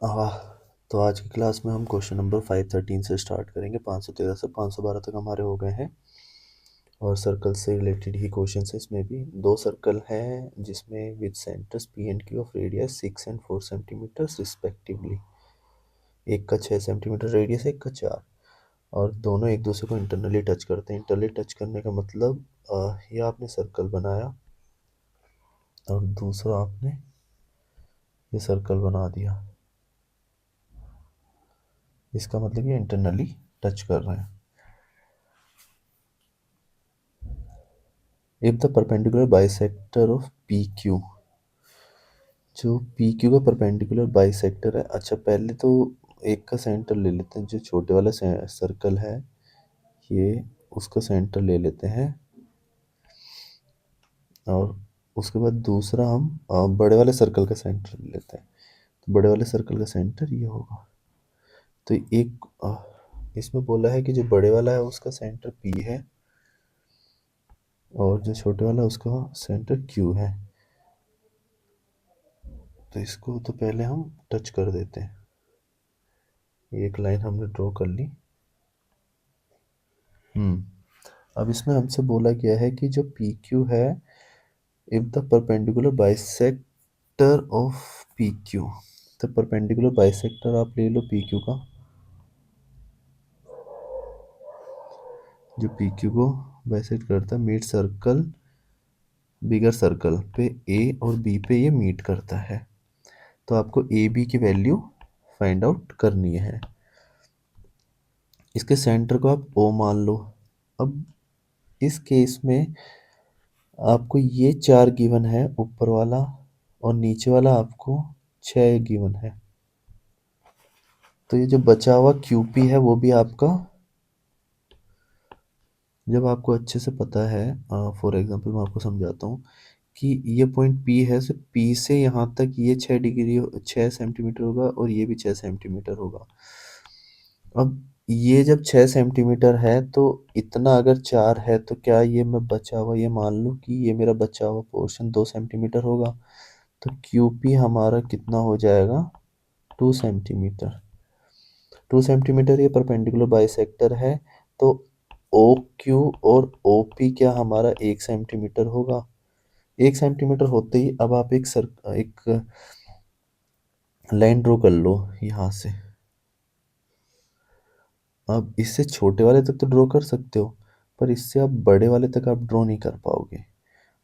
आह, तो आज की क्लास में हम क्वेश्चन नंबर 513 से स्टार्ट करेंगे। 513 से 512 तक हमारे हो गए हैं और सर्कल से रिलेटेड ही क्वेश्चन है। इसमें भी दो सर्कल हैं जिसमें with centres P and Q of radius 6 and 4 centimetre respectively. एक का 6 सेंटीमीटर रेडियस है, एक का 4, और दोनों एक दूसरे को इंटरनली टच करते हैं। इंटरनली टच करने का मतलब ये आपने सर्कल बनाया और दूसरा आपने ये सर्कल बना दिया। इसका मतलब ये इंटरनली टच कर रहे हैं। If the perpendicular bisector of P Q, जो पी क्यू का परपेंडिकुलर बाइसेक्टर है। अच्छा, पहले तो एक का सेंटर ले लेते हैं। जो छोटे वाला सर्कल है ये, उसका सेंटर ले लेते हैं और उसके बाद दूसरा हम बड़े वाले सर्कल का सेंटर ले लेते हैं। तो बड़े वाले सर्कल का सेंटर ये होगा। तो एक इसमें बोला है कि जो बड़े वाला है उसका सेंटर पी है और जो छोटे वाला है उसका सेंटर क्यू है। तो इसको तो पहले हम टच कर देते हैं। एक लाइन हमने ड्रॉ कर ली। अब इसमें हमसे बोला गया है कि जो पी क्यू है, if the perpendicular bisector of P Q, तो परपेंडिकुलर बाइसेक्टर आप ले लो पी क्यू का, जो पी क्यू को बाइसेक्ट करता है, मीट सर्कल बिगर सर्कल पे ए और बी पे ये मीट करता है। तो आपको ए बी की वैल्यू फाइंड आउट करनी है। इसके सेंटर को आप ओ मान लो। अब इस केस में आपको ये 4 गिवन है ऊपर वाला, और नीचे वाला आपको 6 गिवन है। तो ये जो बचा हुआ क्यूपी है वो भी आपका, जब आपको अच्छे से पता है, फॉर एग्जांपल मैं आपको समझाता हूँ कि ये पॉइंट पी है, तो पी से यहाँ तक ये 6 डिग्री 6 सेंटीमीटर होगा और ये भी 6 सेंटीमीटर होगा। अब ये जब 6 सेंटीमीटर है तो इतना अगर 4 है तो क्या ये मैं बचा हुआ, ये मान लूँ कि ये मेरा बचा हुआ पोर्शन 2 सेंटीमीटर होगा। तो क्यूपी हमारा कितना हो जाएगा, 2 सेंटीमीटर। 2 सेंटीमीटर ये परपेंडिकुलर बाइसेक्टर है। तो ओ क्यू और ओ पी क्या हमारा 1 सेंटीमीटर होगा। 1 सेंटीमीटर होते ही अब आप एक लाइन ड्रॉ कर लो यहाँ से। अब इससे छोटे वाले तक तो ड्रॉ कर सकते हो, पर इससे आप बड़े वाले तक आप ड्रॉ नहीं कर पाओगे।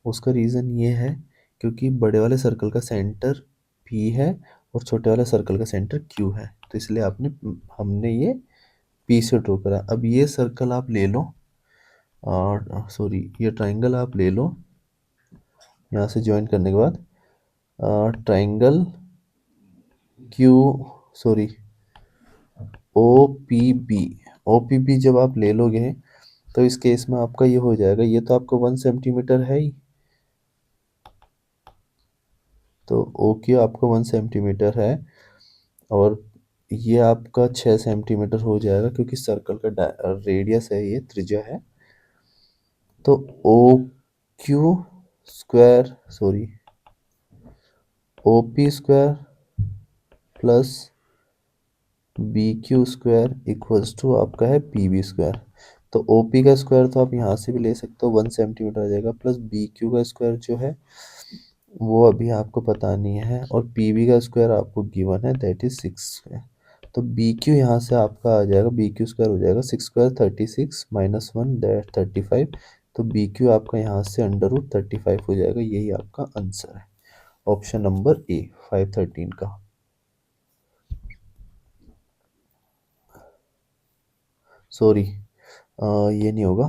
उसका रीज़न ये है क्योंकि बड़े वाले सर्कल का सेंटर पी है और छोटे वाले सर्कल का सेंटर क्यू है। तो इसलिए हमने ये पी से ड्रॉ करा। अब ये सर्कल आप ले लो, और सॉरी ये ट्राइंगल आप ले लो। यहाँ से ज्वाइन करने के बाद triangle Q, sorry O P B, O P B जब आप ले लोगे तो इस केस में आपका ये हो जाएगा। ये तो आपको 1 सेंटीमीटर है ही, तो ओ क्यू आपका 1 सेंटीमीटर है और ये आपका 6 सेंटीमीटर हो जाएगा क्योंकि सर्कल का रेडियस है, ये त्रिज्या है। तो O Q square, sorry O P square plus B Q square equals to आपका है पी बी स्क्वायर। तो ओ पी का स्क्वायर तो आप यहाँ से भी ले सकते हो, 1 सेंटीमीटर आ जाएगा, प्लस बी क्यू का स्क्वायर जो है वो अभी आपको पता नहीं है, और पी बी का स्क्वायर आपको गिवन है, दैट इज 6 स्क्वायर। तो बी क्यू यहाँ से आपका आ जाएगा, बी क्यू स्क्वायर हो जाएगा 6 स्क्वायर 36 माइनस 1 दैट 35। तो बी क्यू आपका यहाँ से अंडर रूट 35 हो जाएगा। यही आपका आंसर है, ऑप्शन नंबर ए 513 का। सॉरी, ये नहीं होगा।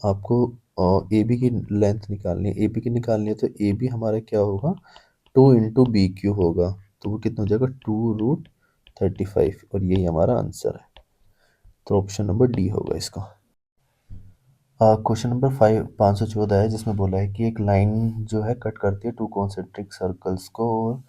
आपको ए बी की लेंथ निकालनी है। ए बी की निकालनी है तो ए बी हमारा क्या होगा, 2 इंटू बी क्यू होगा। तो वो कितना हो जाएगा, 2√35, और यही हमारा आंसर है। तो ऑप्शन नंबर डी होगा इसका। क्वेश्चन नंबर 514 है जिसमें बोला है कि एक लाइन जो है कट करती है टू कॉन्सेंट्रिक सर्कल्स को, और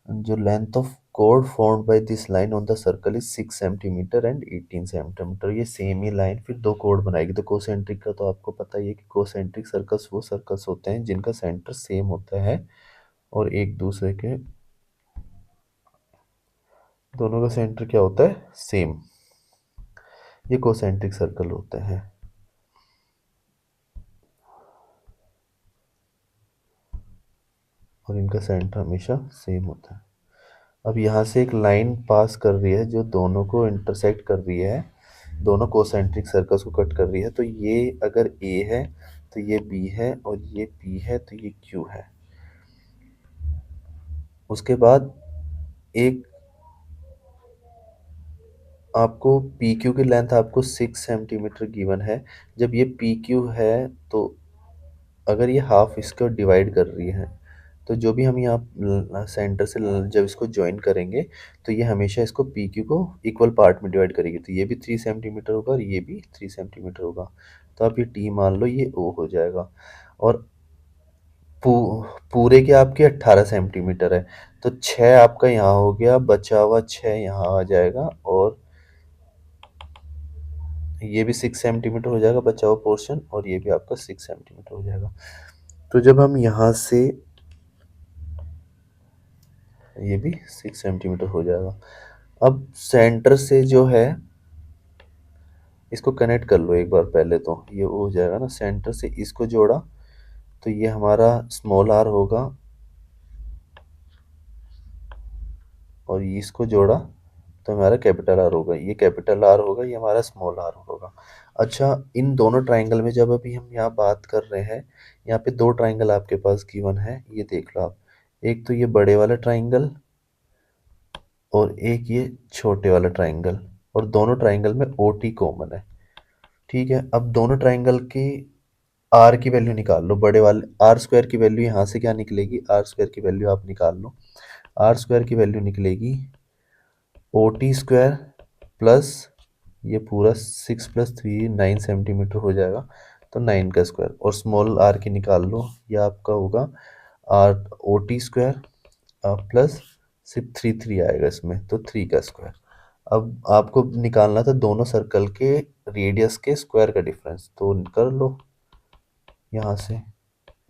जो length of chord formed by this line on the circle is 6 centimetre and 18 centimetre. ये सेम ही लाइन फिर दो कोड बनाएगी। तो कोसेंट्रिक का तो आपको पता ही है कि कोसेंट्रिक सर्कल्स वो सर्कल्स होते हैं जिनका सेंटर सेम होता है और एक दूसरे के दोनों का सेंटर क्या होता है, सेम। ये कोसेंट्रिक सर्कल होते हैं। और इनका सेंटर हमेशा सेम होता है। अब यहाँ से एक लाइन पास कर रही है जो दोनों को इंटरसेक्ट कर रही है, दोनों कोसेंट्रिक सर्कल्स को कट कर रही है। तो ये अगर ए है तो ये बी है, और ये पी है तो ये क्यू है। उसके बाद एक आपको पी क्यू की लेंथ आपको 6 सेंटीमीटर गिवन है। जब ये पी क्यू है तो अगर ये हाफ इसको डिवाइड कर रही है, तो जो भी हम यहाँ सेंटर से जब इसको ज्वाइन करेंगे तो ये हमेशा इसको पी क्यू को इक्वल पार्ट में डिवाइड करेगी। तो ये भी 3 सेंटीमीटर होगा और ये भी 3 सेंटीमीटर होगा। तो आप ये टी मान लो, ये ओ हो जाएगा। और पू, पूरे के आपके 18 सेंटीमीटर है, तो 6 आपका यहाँ हो गया, बचा हुआ 6 यहाँ आ जाएगा, और ये भी 6 सेंटीमीटर हो जाएगा बचा हुआ पोर्शन, और ये भी आपका 6 सेंटीमीटर हो जाएगा। तो जब हम यहाँ से, ये भी 6 सेंटीमीटर हो जाएगा। अब सेंटर से जो है इसको कनेक्ट कर लो एक बार पहले, तो ये हो जाएगा ना, सेंटर से इसको जोड़ा तो ये हमारा स्मॉल आर होगा, और इसको जोड़ा तो हमारा कैपिटल आर होगा। ये कैपिटल आर होगा, ये हमारा स्मॉल आर होगा। अच्छा, इन दोनों ट्राइंगल में जब अभी हम यहाँ बात कर रहे हैं, यहाँ पे दो ट्राइंगल आपके पास गिवन है, ये देख लो आप। एक तो ये बड़े वाला ट्राइंगल और एक ये छोटे वाला ट्राइंगल, और दोनों ट्राइंगल में ओ टी कॉमन है। ठीक है, अब दोनों ट्राइंगल की आर की वैल्यू निकाल लो। बड़े वाले आर स्क्वायर की वैल्यू यहाँ से क्या निकलेगी, आर स्क्वायर की वैल्यू आप निकाल लो। आर स्क्वायर की वैल्यू निकलेगी ओ टी स्क्वायर प्लस ये पूरा 6 + 3 9 सेंटीमीटर हो जाएगा, तो 9 का स्क्वायर। और स्मॉल आर की निकाल लो, ये आपका होगा R O T square plus सिर्फ 3 आएगा इसमें, तो 3 का स्क्वायर। अब आपको निकालना था दोनों सर्कल के रेडियस के स्क्वायर का डिफरेंस, तो कर लो यहाँ से।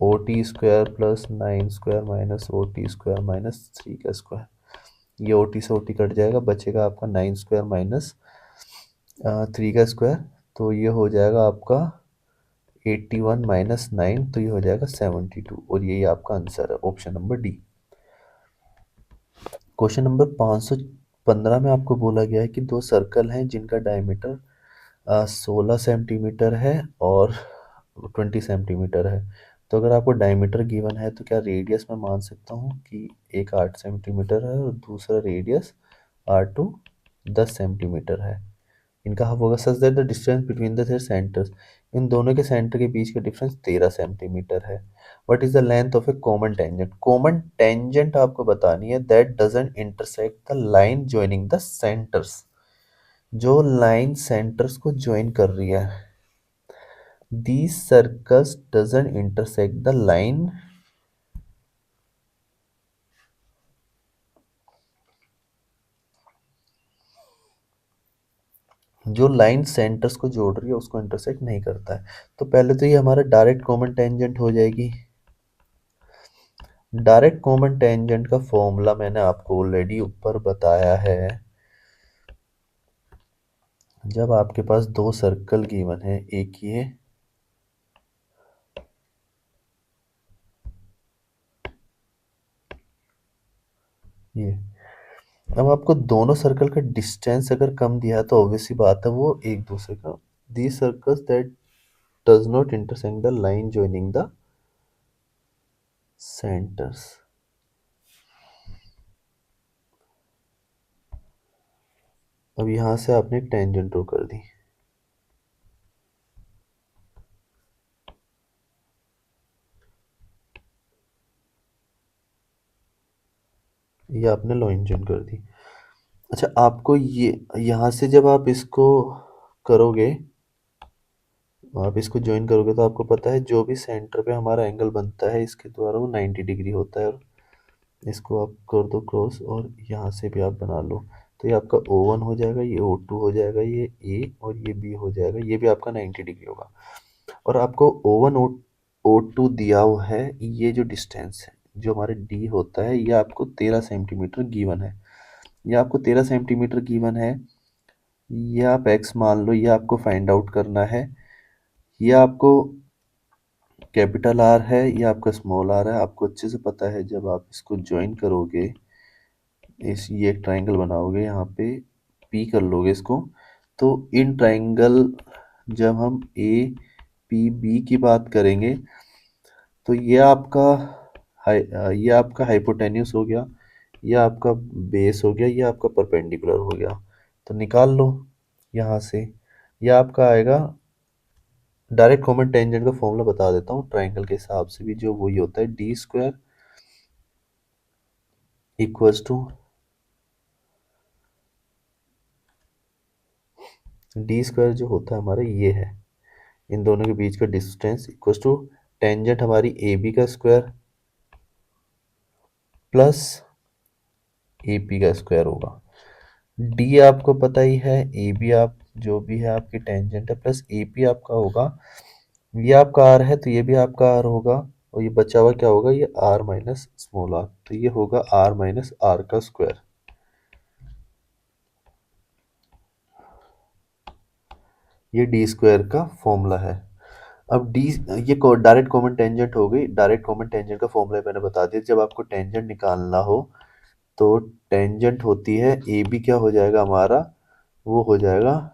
O T square plus 9 square minus O T square minus 3 का स्क्वायर। ये ओ टी से ओ टी कट जाएगा, बचेगा आपका 9 स्क्वायर माइनस 3 का स्क्वायर। तो ये हो जाएगा आपका 81 माइनस 9, तो ये हो जाएगा 72, और यही आपका आंसर है, option number D. Question number 515 में आपको बोला गया है कि दो सर्कल हैं जिनका डायमीटर 16 सेंटीमीटर है और 20 सेंटीमीटर है। तो अगर आपको डायमीटर गिवन है तो क्या रेडियस मैं मान सकता हूँ कि एक 8 सेंटीमीटर है और दूसरा रेडियस R2 10 सेंटीमीटर है। इनका हाफ होगा such that the distance between the their centres, इन दोनों के सेंटर के बीच का डिफरेंस 13 सेंटीमीटर है। What is the length of a common tangent, common tangent आपको बतानी है that doesn't intersect the line joining the centres. जो लाइन सेंटर्स को ज्वाइन कर रही है, these circles doesn't intersect the line जो लाइन सेंटर्स को जोड़ रही है उसको इंटरसेक्ट नहीं करता है। तो पहले तो ये हमारा डायरेक्ट कॉमन टेंजेंट हो जाएगी। डायरेक्ट कॉमन टेंजेंट का फॉर्मूला मैंने आपको ऑलरेडी ऊपर बताया है। जब आपके पास दो सर्कल गिवन है, एक ये अब आपको दोनों सर्कल का डिस्टेंस अगर कम दिया है तो ऑब्वियसली बात है वो एक दूसरे का, the circles that does not intersect the line joining the centres. अब यहाँ से आपने एक टेंजेंट ड्रॉ कर दी, ये आपने लाइन जॉइन कर दी। अच्छा, आपको ये यहाँ से जब आप इसको करोगे, आप इसको ज्वाइन करोगे तो आपको पता है जो भी सेंटर पे हमारा एंगल बनता है इसके द्वारा वो 90 डिग्री होता है। और इसको आप कर दो क्रॉस, और यहाँ से भी आप बना लो, तो ये आपका O1 हो जाएगा, ये O2 हो जाएगा, ये ए और ये बी हो जाएगा, ये भी आपका 90 डिग्री होगा। और आपको O1 O2 दिया हुआ है, ये जो डिस्टेंस है जो हमारे डी होता है, ये आपको 13 सेंटीमीटर गिवन है। ये आपको 13 सेंटीमीटर गिवन है। ये आप x मान लो, ये आपको फाइंड आउट करना है। ये आपको कैपिटल आर है, ये आपका स्मॉल आर है। आपको अच्छे से पता है जब आप इसको ज्वाइन करोगे, ये एक ट्राइंगल बनाओगे, यहाँ पे पी कर लोगे इसको, तो इन ट्राइंगल जब हम ए पी बी की बात करेंगे तो ये आपका हाइपोटेन्यूस हो गया, ये आपका बेस हो गया, ये आपका परपेंडिकुलर हो गया। तो निकाल लो यहाँ से। ये आपका आएगा, डायरेक्ट कॉमन टेंजेंट का फॉर्मूला बता देता हूँ ट्राइंगल के हिसाब से भी, जो वही होता है D square equals to D square जो होता है हमारा ये है, इन दोनों के बीच का डिस्टेंस इक्वल्स टू टेंजेंट हमारी ए बी का स्क्वायर प्लस ए पी का स्क्वायर होगा। डी आपको पता ही है, ए बी आप जो भी है आपकी टेंजेंट है, प्लस ए पी आपका होगा, ये आपका आर है तो ये भी आपका आर होगा, और ये बचा हुआ क्या होगा, ये आर माइनस स्मॉल आर, तो ये होगा आर माइनस आर का स्क्वायर। ये डी स्क्वायर का फॉर्मूला है। अब डी, ये डायरेक्ट कॉमन टेंजेंट हो गई। डायरेक्ट कॉमन टेंजेंट का फॉर्मूला मैंने बता दिया। जब आपको टेंजेंट निकालना हो तो टेंजेंट होती है ए बी, क्या हो जाएगा हमारा, वो हो जाएगा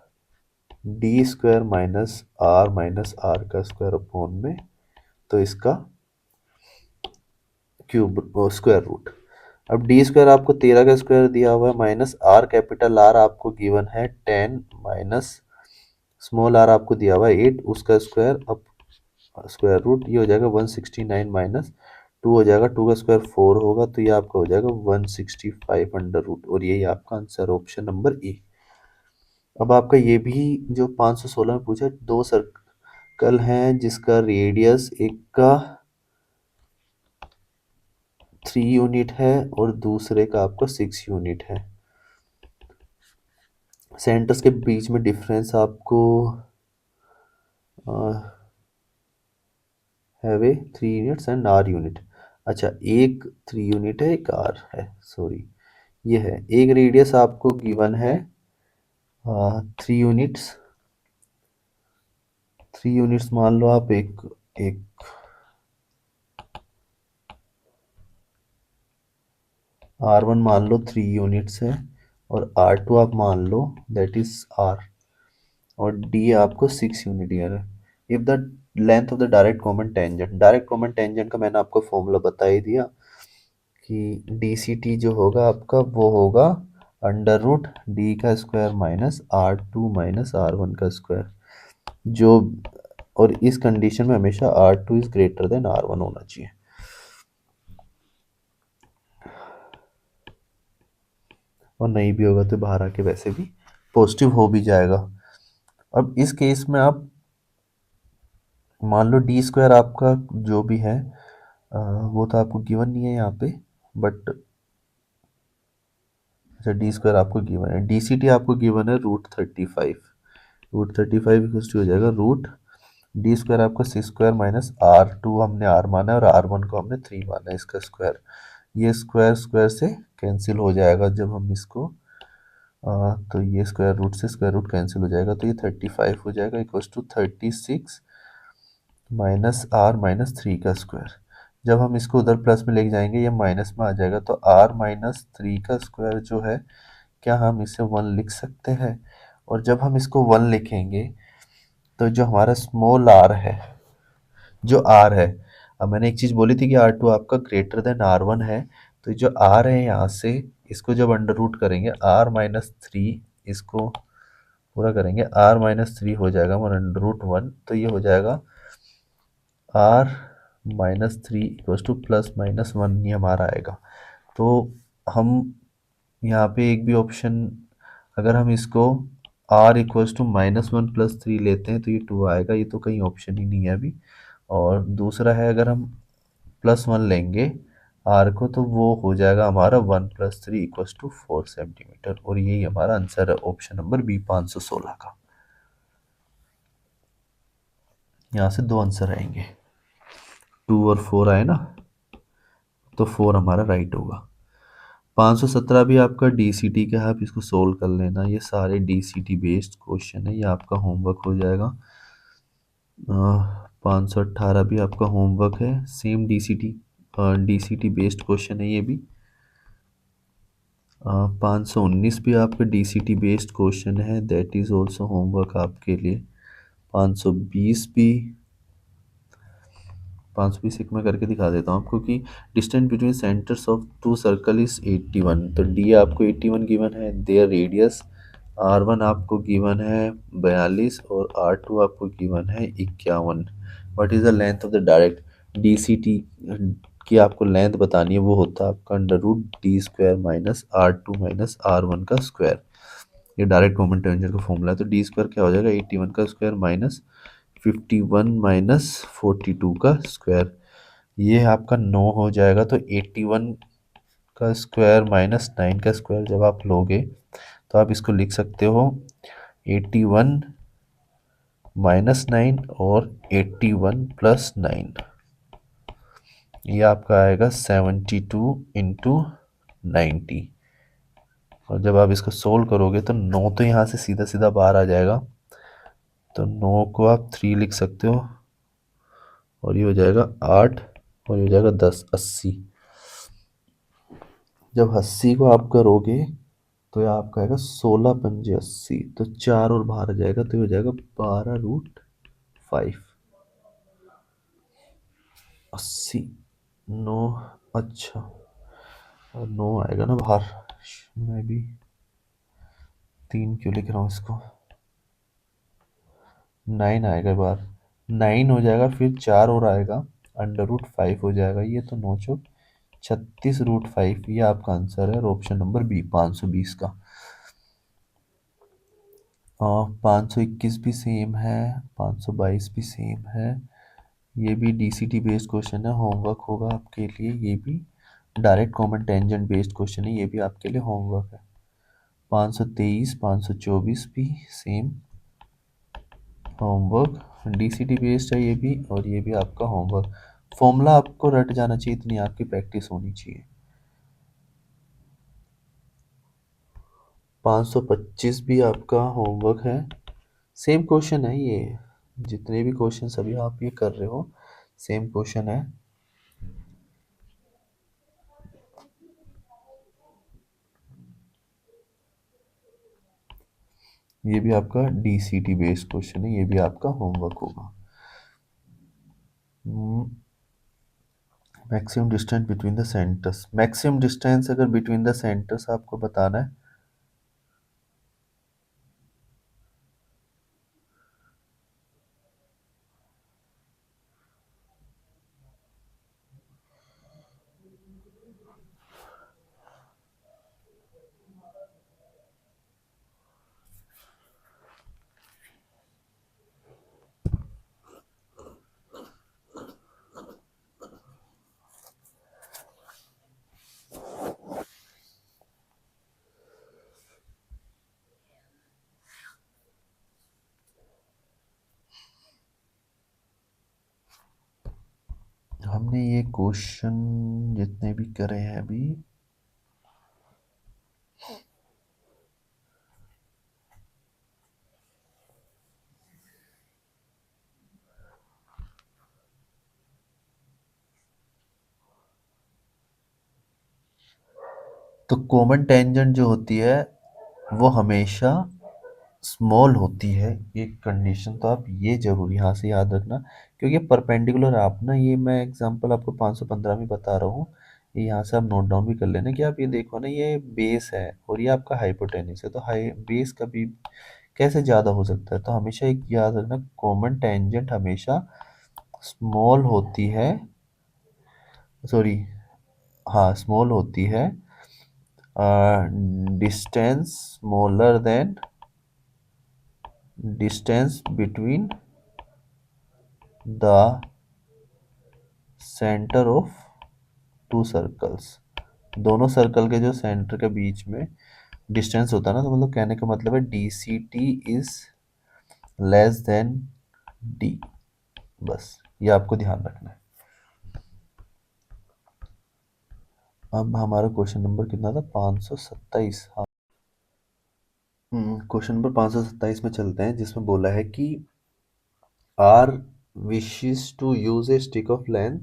डी स्क्वायर माइनस आर का स्क्वायर अपॉन में, तो इसका क्यूब स्क्वायर रूट। अब डी स्क्वायर आपको 13 का स्क्वायर दिया हुआ है, माइनस आर कैपिटल आर आपको गिवन है 10, माइनस स्मॉल आर आपको दिया हुआ है 8, उसका स्क्वायर। अब स्क्वायर रूट, ये हो जाएगा 169 माइनस 2 हो जाएगा, 2 का स्क्वायर 4 होगा, तो ये आपका हो जाएगा 165 अंडर रूट, और यही आपका आंसर ऑप्शन नंबर ए। अब आपका ये भी जो 516 में पूछा, दो सर्कल हैं जिसका रेडियस एक का 3 यूनिट है और दूसरे का आपका 6 यूनिट है। सेंटर्स के बीच में डिफरेंस आपको have a 3 units and R unit. अच्छा, एक 3 यूनिट है, एक आर है, सॉरी ये है। एक रेडियस आपको गिवन है 3 यूनिट्स, 3 यूनिट्स मान लो आप, एक एक R1 मान लो 3 यूनिट्स है, और R2 आप मान लो दैट इज R, और D आपको 6 यूनिट ईयर है। If the length of the direct common tangent, direct common tangent का मैंने आपको फॉर्मूला बता ही दिया कि डी सी टी जो होगा आपका वो होगा अंडर रूट डी का square minus R2 minus R1 का स्क्वायर, जो, और इस कंडीशन में हमेशा R2 is greater than R1 होना चाहिए। और नहीं भी होगा तो बाहर आके वैसे भी पॉजिटिव हो भी जाएगा। अब इस केस में आप मान लो डी स्क्वायर आपका जो भी है वो तो आपको गिवन नहीं है यहाँ पे, बट अच्छा डी स्क्वायर आपको गिवन है, डी सी टी आपको गिवन है √35, √35 इक्वल टू हो जाएगा रूट डी स्क्वायर आपका 6 स्क्वायर माइनस R2 हमने R माना है और R1 को हमने 3 माना है, इसका स्क्वायर। ये स्क्वायर स्क्वायर से कैंसिल हो जाएगा जब हम इसको तो ये स्क्वायर रूट से स्क्वायर रूट कैंसिल हो जाएगा, तो ये 35 हो जाएगा equals to 36 minus R minus 3 का स्क्वायर। जब हम इसको उधर प्लस में लेके जाएंगे ये माइनस में आ जाएगा, तो आर माइनस 3 का स्क्वायर जो है, क्या हम इसे 1 लिख सकते हैं? और जब हम इसको 1 लिखेंगे तो जो हमारा स्मॉल आर है, जो आर है, अब मैंने एक चीज़ बोली थी कि R2 आपका ग्रेटर देन R1 है, तो जो आर है यहाँ से इसको जब अंडर रूट करेंगे R-3, इसको पूरा करेंगे R-3 हो जाएगा √1, तो ये हो जाएगा R-3 इक्वल्स टू +-1, ये हमारा आएगा। तो हम यहाँ पे एक भी ऑप्शन, अगर हम इसको R इक्वल्स टू -1 + 3 लेते हैं तो ये 2 आएगा, ये तो कहीं ऑप्शन ही नहीं है अभी। और दूसरा है अगर हम +1 लेंगे आर को, तो वो हो जाएगा हमारा 1 + 3 इक्वल्स टू 4 सेंटीमीटर, और यही हमारा आंसर है ऑप्शन नंबर बी 516 का। यहाँ से दो आंसर आएंगे, 2 और 4 आए ना, तो 4 हमारा राइट होगा। 517 भी आपका डीसीटी का है, आप इसको सोल्व कर लेना। ये सारे डीसीटी बेस्ड क्वेश्चन है, ये आपका होमवर्क हो जाएगा। 518 भी आपका होमवर्क है, सेम डीसीटी बेस्ड क्वेश्चन है ये भी। 519 भी आपका डीसीटी बेस्ड क्वेश्चन है, दैट इज़ ऑल्सो होमवर्क आपके लिए। 520 भी, 520 एक मैं करके दिखा देता हूँ आपको कि distance between centres of two circle is 81। तो डी आपको 81 गिवन है, देयर रेडियस R1 आपको गिवन है 42 और R2 आपको गिवन है 51। What is the length of the direct DCT की आपको लेंथ बतानी है, वो होता है आपका √d² minus R2 minus R1 का स्क्वायर। ये डायरेक्ट कॉमन टेंजेंट का फॉर्मूला है। तो d² क्या हो जाएगा, 81 का स्क्वायर माइनस 51 माइनस 42 का स्क्वायर। ये आपका 9 हो जाएगा। तो 81 का स्क्वायर माइनस 9 का स्क्वायर जब आप लोगे तो आप इसको लिख सकते हो 81 माइनस 9 और 81 प्लस 9। ये आपका आएगा 72 इंटू 90। और जब आप इसको सोल्व करोगे तो 9 तो यहाँ से सीधा सीधा बाहर आ जाएगा, तो 9 को आप 3 लिख सकते हो और ये हो जाएगा 8 और ये हो जाएगा 10, 80। जब 80 को आप करोगे तो ये आपका आएगा 16×5 = 80। तो 4 और बाहर आ जाएगा तो ये हो जाएगा 12√5। 80, 9, अच्छा और 9 आएगा ना बाहर, मैं भी 3 क्यों लिख रहा हूँ इसको, 9 आएगा बाहर, 9 हो जाएगा, फिर 4 और आएगा, √5 हो जाएगा। ये तो 9 चौक 36√5। ये आपका आंसर है और ऑप्शन नंबर बी 520 का। 521 भी सेम है, 522 भी सेम है। ये भी डीसीटी बेस्ड क्वेश्चन है, होमवर्क होगा आपके लिए। ये भी direct common tangent based question है, ये भी आपके लिए होमवर्क है। 523 524 भी सेम होमवर्क, डीसीटी बेस्ड है ये भी, और ये भी आपका होमवर्क। फॉर्मूला आपको रट जाना चाहिए, इतनी आपकी प्रैक्टिस होनी चाहिए। 525 भी आपका होमवर्क है, सेम क्वेश्चन है ये, जितने भी क्वेश्चन अभी आप ये कर रहे हो सेम क्वेश्चन है। ये भी आपका डीसीटी बेस्ड क्वेश्चन है, ये भी आपका होमवर्क होगा। Maximum distance between the centres, maximum distance अगर बिटवीन द सेंटर्स आपको बताना है, हमने ये क्वेश्चन जितने भी करे हैं अभी, तो कॉमन टेंजेंट जो होती है वो हमेशा स्मॉल होती है। ये कंडीशन तो आप ये जरूर यहाँ से याद रखना, क्योंकि परपेंडिकुलर आप ना, ये मैं एग्जांपल आपको 515 में बता रहा हूँ, ये यहाँ से आप नोट डाउन भी कर लेना कि आप ये देखो ना, ये बेस है और ये आपका हाइपोटेनिस है, तो हाई बेस कभी कैसे ज़्यादा हो सकता है। तो हमेशा एक याद रखना, कॉमन टेंजेंट हमेशा स्मॉल होती है, सॉरी, हाँ स्मॉल होती है, distance smaller than distance between the centre of two circles. दोनों सर्कल के जो सेंटर के बीच में डिस्टेंस होता है ना, तो मतलब कहने का मतलब है D C T is less than D. बस ये आपको ध्यान रखना है। अब हमारा क्वेश्चन नंबर कितना था, 527। हाँ, क्वेश्चन नंबर 527 में चलते हैं, जिसमें बोला है कि R wishes to use a stick of length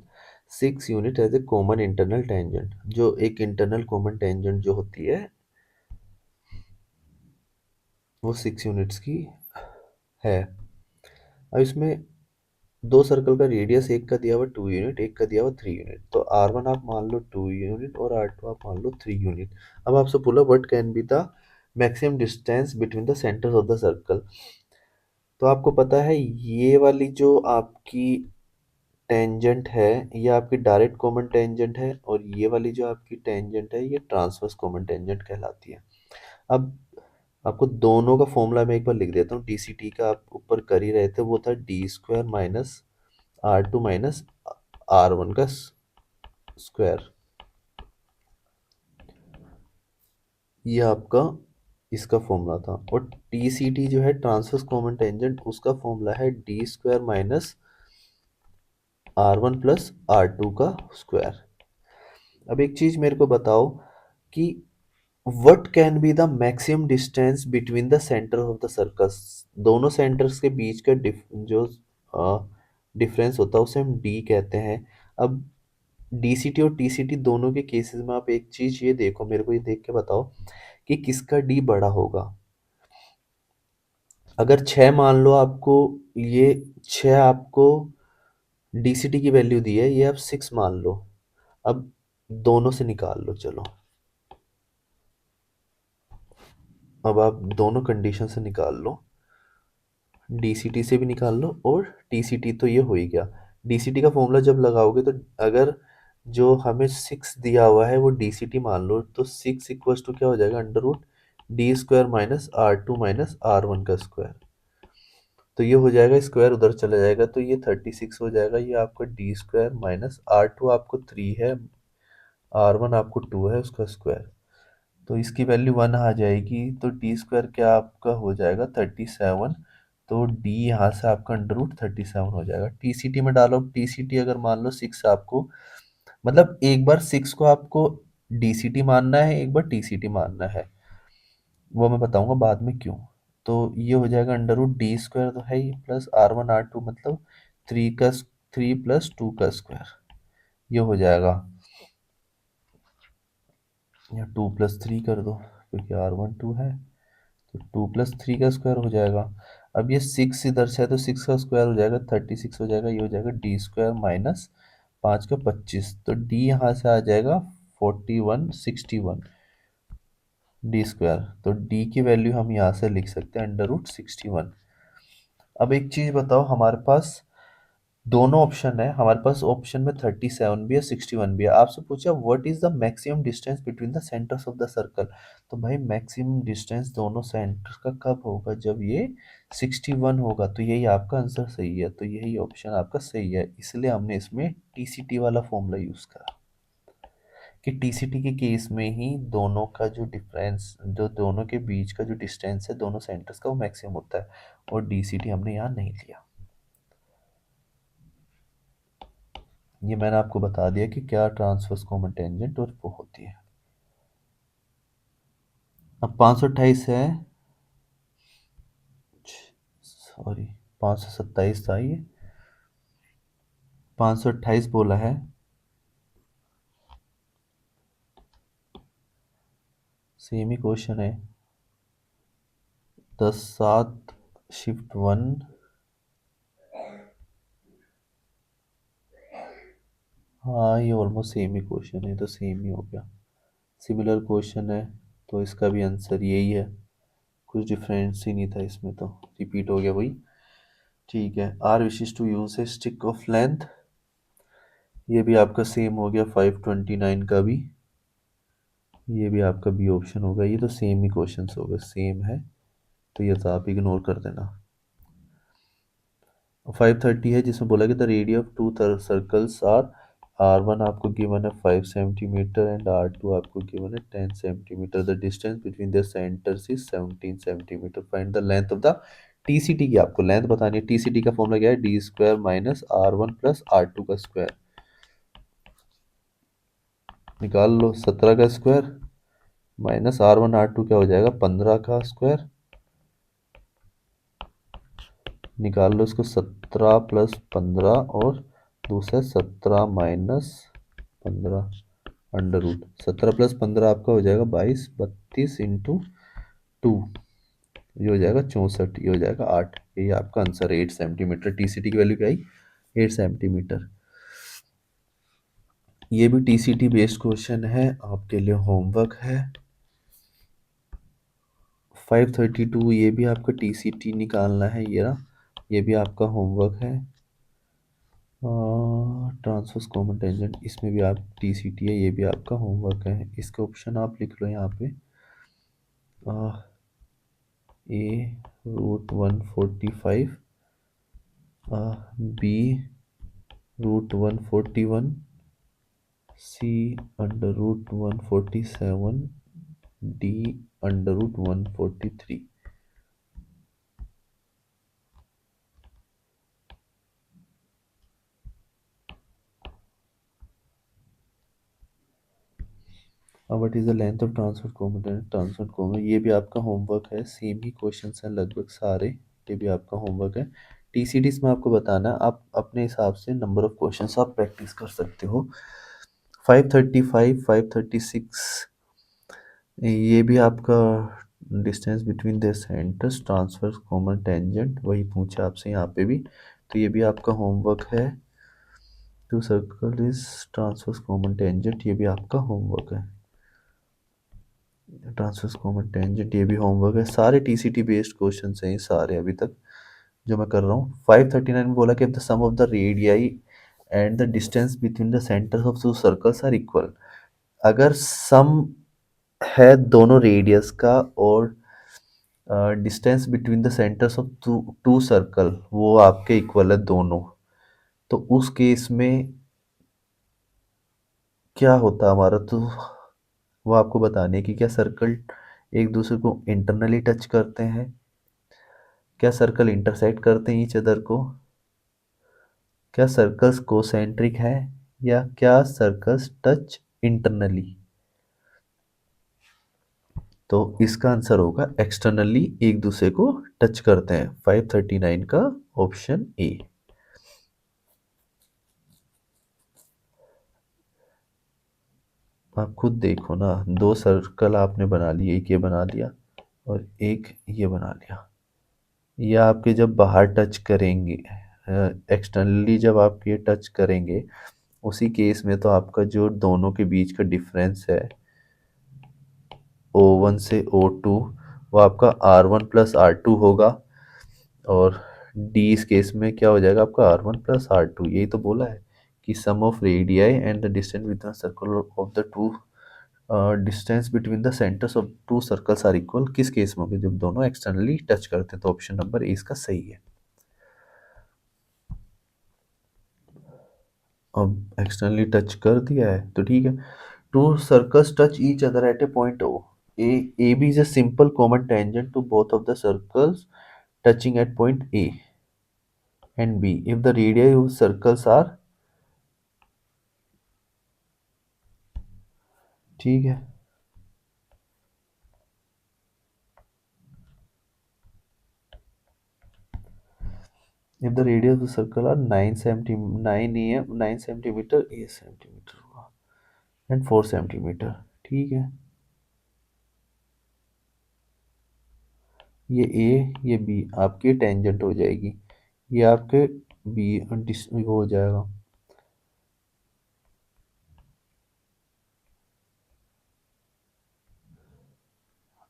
6 unit as a common internal tangent. जो एक इंटरनल कॉमन टेंजेंट जो होती है वो 6 यूनिट्स की है। अब इसमें दो सर्कल का रेडियस, एक का दिया हुआ 2 यूनिट, एक का दिया हुआ 3 यूनिट। तो R1 आप मान लो 2 यूनिट और R2 आप मान लो 3 यूनिट। अब आपसे बोला what can be the maximum distance between the centres of the circle. तो आपको पता है ये वाली जो आपकी टेंजेंट है ये आपकी डायरेक्ट कॉमन टेंजेंट है, और ये वाली जो आपकी टेंजेंट है ये ट्रांसवर्स कॉमन टेंजेंट कहलाती है। अब आपको दोनों का फॉर्मूला मैं एक बार लिख देता हूँ। डी सी टी का आप ऊपर कर ही रहे थे, वो था d² minus R2 minus R1 का स्क्वायर। ये आपका इसका फॉर्मूला था। और टी सी टी जो है ट्रांसवर्स कॉमन टेंजेंट, उसका फॉर्मूला है d² minus R1 plus R2 का स्क्वायर। अब एक चीज मेरे को बताओ कि what can be the maximum distance between the centre of the circus. दोनों सेंटर्स के बीच का जो डिफरेंस होता है उसे हम डी कहते हैं। अब डीसीटी और टीसीटी दोनों के केसेस में आप एक चीज ये देखो, मेरे को ये देख के बताओ कि किसका डी बड़ा होगा। अगर 6 मान लो आपको, ये 6 आपको डीसीटी की वैल्यू दी है, ये आप 6 मान लो। अब दोनों से निकाल लो चलो। अब आप दोनों कंडीशन से निकाल लो, डीसीटी से भी निकाल लो और टीसीटी। तो ये हो ही गया। डीसीटी का फॉर्मूला जब लगाओगे तो अगर जो हमें 6 दिया हुआ है वो डीसीटी मान लो, तो 6 इक्वल्स टू क्या हो जाएगा, under root d² minus R2 minus R1 का स्क्वायर। तो ये हो जाएगा, स्क्वायर उधर चला जाएगा तो ये 36 हो जाएगा। ये आपका d² माइनस R2 आपको 3 है, R1 आपको 2 है, उसका स्क्वायर। तो इसकी वैल्यू 1 आ जाएगी, तो d² क्या आपका हो जाएगा 37। तो d यहाँ से आपका अंडर रूट 37 हो जाएगा। टीसीटी में डालो। टीसीटी अगर मान लो 6 आपको, मतलब एक बार 6 को आपको डीसीटी मानना है, एक बार टीसीटी मानना है, वो मैं बताऊंगा बाद में क्यों। तो ये हो जाएगा अंडर रूट d² तो है ही, प्लस R1 R2 मतलब 3 प्लस 2 का स्क्वायर। ये हो जाएगा, या 2 प्लस 3 कर दो क्योंकि R1 2 है, तो 2 प्लस 3 का स्क्वायर हो जाएगा। अब ये 6 इधर से है तो 6 का स्क्वायर हो जाएगा 36 हो जाएगा। ये हो जाएगा d² माइनस 5 का 25। तो d यहाँ से आ जाएगा 4161 d²। तो d की वैल्यू हम यहाँ से लिख सकते हैं अंडर रूट 61। अब एक चीज़ बताओ, हमारे पास दोनों ऑप्शन है, हमारे पास ऑप्शन में 37 भी है 61 भी है। आपसे पूछा what is the maximum distance between the centres of the circle. तो भाई मैक्सिमम डिस्टेंस दोनों सेंटर का कब होगा, जब ये 61 होगा। तो यही आपका आंसर सही है, तो यही ऑप्शन आपका सही है। इसलिए हमने इसमें टीसीटी वाला फॉर्मूला यूज करा कि टीसीटी के केस में ही दोनों का जो डिफरेंस, जो दोनों के बीच का जो डिस्टेंस है दोनों सेंटर्स का, वो मैक्सिमम होता है। और डीसीटी हमने यहाँ नहीं लिया। ये मैंने आपको बता दिया कि क्या ट्रांसवर्स कॉमन टेंजेंट और वो होती है। अब 528 है, सॉरी 527 था ये, 528 बोला है। सेम ही क्वेश्चन है, 10 7 शिफ्ट 1। हाँ ये ऑलमोस्ट सेम ही क्वेश्चन है, तो सेम ही हो गया। सिमिलर क्वेश्चन है तो इसका भी आंसर यही है, कुछ डिफरेंस ही नहीं था इसमें, तो रिपीट हो गया वही। ठीक है, R wishes to use a stick of length, ये भी आपका सेम हो गया 529 का भी। ये भी आपका बी ऑप्शन होगा। ये तो सेम ही क्वेश्चन हो गए, सेम है, तो ये तो आप इग्नोर कर देना। 530 है, जिसमें बोला कि the radius of two circles are, R1 आपको गिवन है 5 सेंटीमीटर एंड R2 आपको गिवन है 10 centimetre. The distance between the centres is 17 centimetre. Find the length of the TCT की आपको लेंथ बतानी है। टीसीटी का फॉर्मूला क्या है, d² minus R1 plus R2 का स्क्वायर। निकाल लो, 17 का स्क्वायर माइनस R1 R2 क्या हो जाएगा, 15 का स्क्वायर। निकाल लो इसको, 17 प्लस 15 और दूसरा 17 माइनस 15 अंडर रूट। 17 प्लस 15 आपका हो जाएगा 22, 32 इंटू 2, ये हो जाएगा 64, ये हो जाएगा 8। ये आपका आंसर है 8 सेंटीमीटर। टीसीटी की वैल्यू क्या आई, 8 सेंटीमीटर। ये भी टीसीटी बेस्ड क्वेश्चन है, आपके लिए होमवर्क है। 532 ये भी आपका टीसीटी निकालना है, ये रहा, ये भी आपका होमवर्क है। ट्रांसवर्स कॉमन टेंजेंट, इसमें भी आप टीसीटी है, ये भी आपका होमवर्क है। इसका ऑप्शन आप लिख लो यहाँ पे, A √145, B √141, C √147, D √143। What is the length of transverse common, transverse common, ये भी आपका होमवर्क है। सेम ही क्वेश्चंस हैं लगभग सारे, ये भी आपका होमवर्क है। टीसीडीज में आपको बताना है, आप अपने हिसाब से नंबर ऑफ क्वेश्चंस आप प्रैक्टिस कर सकते हो। 535, 536 ये भी आपका distance between the centres, transfer common tangent, वही पूछा आपसे यहाँ पे भी, तो ये भी आपका होमवर्क है। Two circle is transverse common tangent, ये भी आपका होमवर्क है। ट्रांसवर्स कॉमन टेंजेंट, ये भी होमवर्क है। सारे टीसीटी बेस्ड क्वेश्चन हैं ये सारे अभी तक जो मैं कर रहा हूँ। 539 में बोला कि the sum of the radii and the distance between the centres of two circles are equal. अगर सम है दोनों रेडियस का और distance between the centres of two two circle वो आपके इक्वल है दोनों, तो उस केस में क्या होता हमारा, तो वो आपको बताने है कि क्या सर्कल एक दूसरे को इंटरनली टच करते हैं, क्या सर्कल इंटरसेक्ट करते हैं ईच अदर को, क्या सर्कल्स कोसेंट्रिक है, या क्या सर्कल्स टच इंटरनली। तो इसका आंसर होगा एक्सटर्नली एक दूसरे को टच करते हैं, 539 का ऑप्शन ए। आप खुद देखो ना, दो सर्कल आपने बना लिए, एक ये बना लिया और एक ये बना लिया। ये आपके जब बाहर टच करेंगे, एक्सटर्नली जब आप ये टच करेंगे, उसी केस में तो आपका जो दोनों के बीच का डिफरेंस है O1 से O2 वो आपका R1 प्लस R2 होगा, और डी इस केस में क्या हो जाएगा आपका R1 प्लस R2। यही तो बोला है कि sum of radii and the distance with the circle of the two, distance between the centres of two circles are equal, किस केस में होगी, जब दोनों एक्सटर्नली टच करते हैं। तो ऑप्शन नंबर ए इसका सही है। अब एक्सटर्नली टच कर दिया है तो ठीक है। Two circles touch each other at a point O, A B is a simple common tangent to both of the circles touching at point A and B if the radii of circles are, ठीक है। if the radius of the circle are 9 centimeter, 8 centimetre हुआ and 4 centimetre, ठीक है। ये ए ये B आपकी tangent हो जाएगी, ये आपके बी हो जाएगा।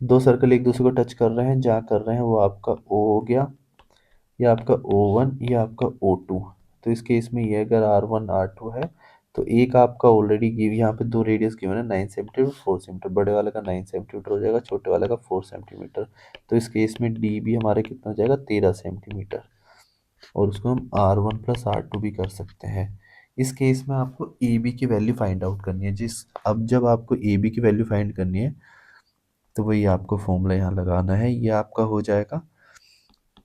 दो सर्कल एक दूसरे को टच कर रहे हैं, जहाँ कर रहे हैं वो आपका ओ हो गया, ये आपका O1, ये आपका O2। तो इस केस में ये अगर R1 R2 है, तो एक आपका ऑलरेडी गिव, यहाँ पे दो रेडियस गिवन है 9 सेंटीमीटर 4 सेंटीमीटर, बड़े वाले का 9 सेंटीमीटर हो जाएगा, छोटे वाले का 4 सेंटीमीटर। तो इस केस में डी भी हमारे कितना हो जाएगा 13 सेंटीमीटर, और उसको हम R1 प्लस R2 भी कर सकते हैं। इस केस में आपको ए बी की वैल्यू फाइंड आउट करनी है, अब जब आपको ए बी की वैल्यू फाइंड करनी है तो वही आपको फॉर्मूला यहाँ लगाना है। ये आपका हो जाएगा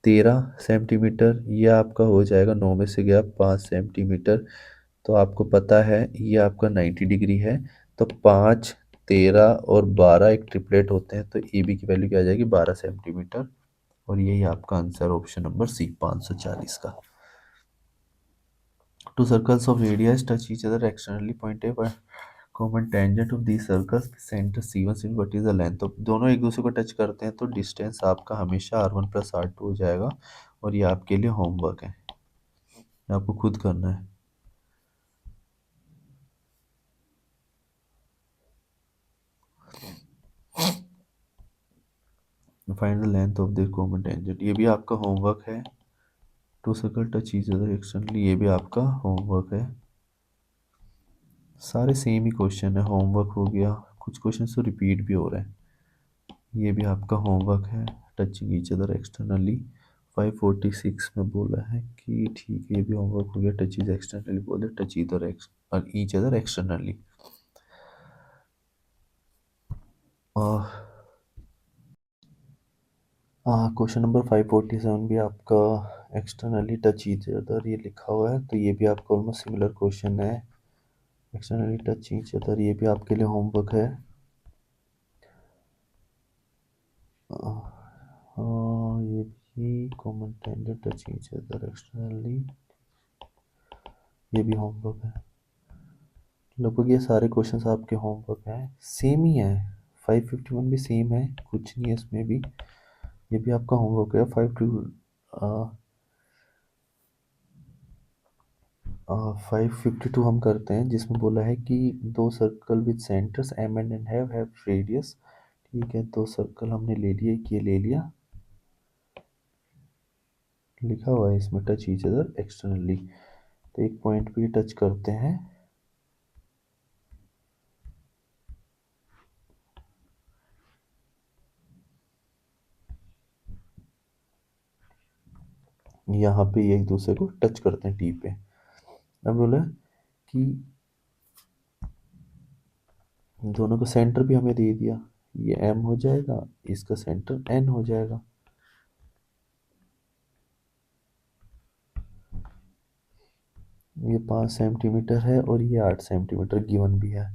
13 सेंटीमीटर, ये आपका हो जाएगा 9 में से गया 5 सेंटीमीटर। तो आपको पता है ये आपका 90 डिग्री है, तो 5, 13 और 12 एक ट्रिपलेट होते हैं, तो ए बी की वैल्यू क्या आ जाएगी, 12 सेंटीमीटर। और यही आपका आंसर ऑप्शन नंबर सी 540 का। Two circles of radius touch each other externally. Point A by common tangent of these circles. Center C1 C what is the length of, दोनों एक दूसरे को टच करते हैं तो डिस्टेंस आपका हमेशा R1 प्लस R2 हो जाएगा। और ये आपके लिए होमवर्क है, ये आपको खुद करना है। Find the length of the common tangent, ये भी आपका होमवर्क है। Two circle touch each other externally, ये भी आपका होमवर्क है। सारे सेम ही क्वेश्चन है, होमवर्क हो गया, कुछ क्वेश्चन तो रिपीट भी हो रहे हैं। ये भी आपका होमवर्क है, टचिंग ईच अदर एक्सटर्नली। 546 में बोला है कि ठीक है, ये भी होमवर्क हो गया। टच इज एक्सटर्नली बोले, टच इधर each other externally. Question number 547 भी आपका एक्सटर्नली टच ईच अदर ये लिखा हुआ है, तो ये भी आपका ऑलमोस्ट सिमिलर क्वेश्चन है। एक्सटर्नली टच ईच अदर, ये भी आपके लिए होमवर्क है। ये भी common tangent touch each other externally, ये भी होमवर्क है। लगभग ये सारे क्वेश्चंस आपके होमवर्क हैं, सेम ही है। 551 भी सेम है, कुछ नहीं है इसमें भी। ये भी आपका होमवर्क है। 552 हम करते हैं, जिसमें बोला है कि दो circle with centres M and N have radius. ठीक है, दो सर्कल हमने ले लिए, ये ले लिया, लिखा हुआ है इसमें टच ईच अदर एक्सटर्नली। तो एक पॉइंट पे टच करते हैं, यहाँ पे एक दूसरे को टच करते हैं टी पे। अब बोला कि दोनों का सेंटर भी हमें दे दिया, ये एम हो जाएगा, इसका सेंटर एन हो जाएगा। ये 5 सेंटीमीटर है और ये 8 सेंटीमीटर गिवन भी है।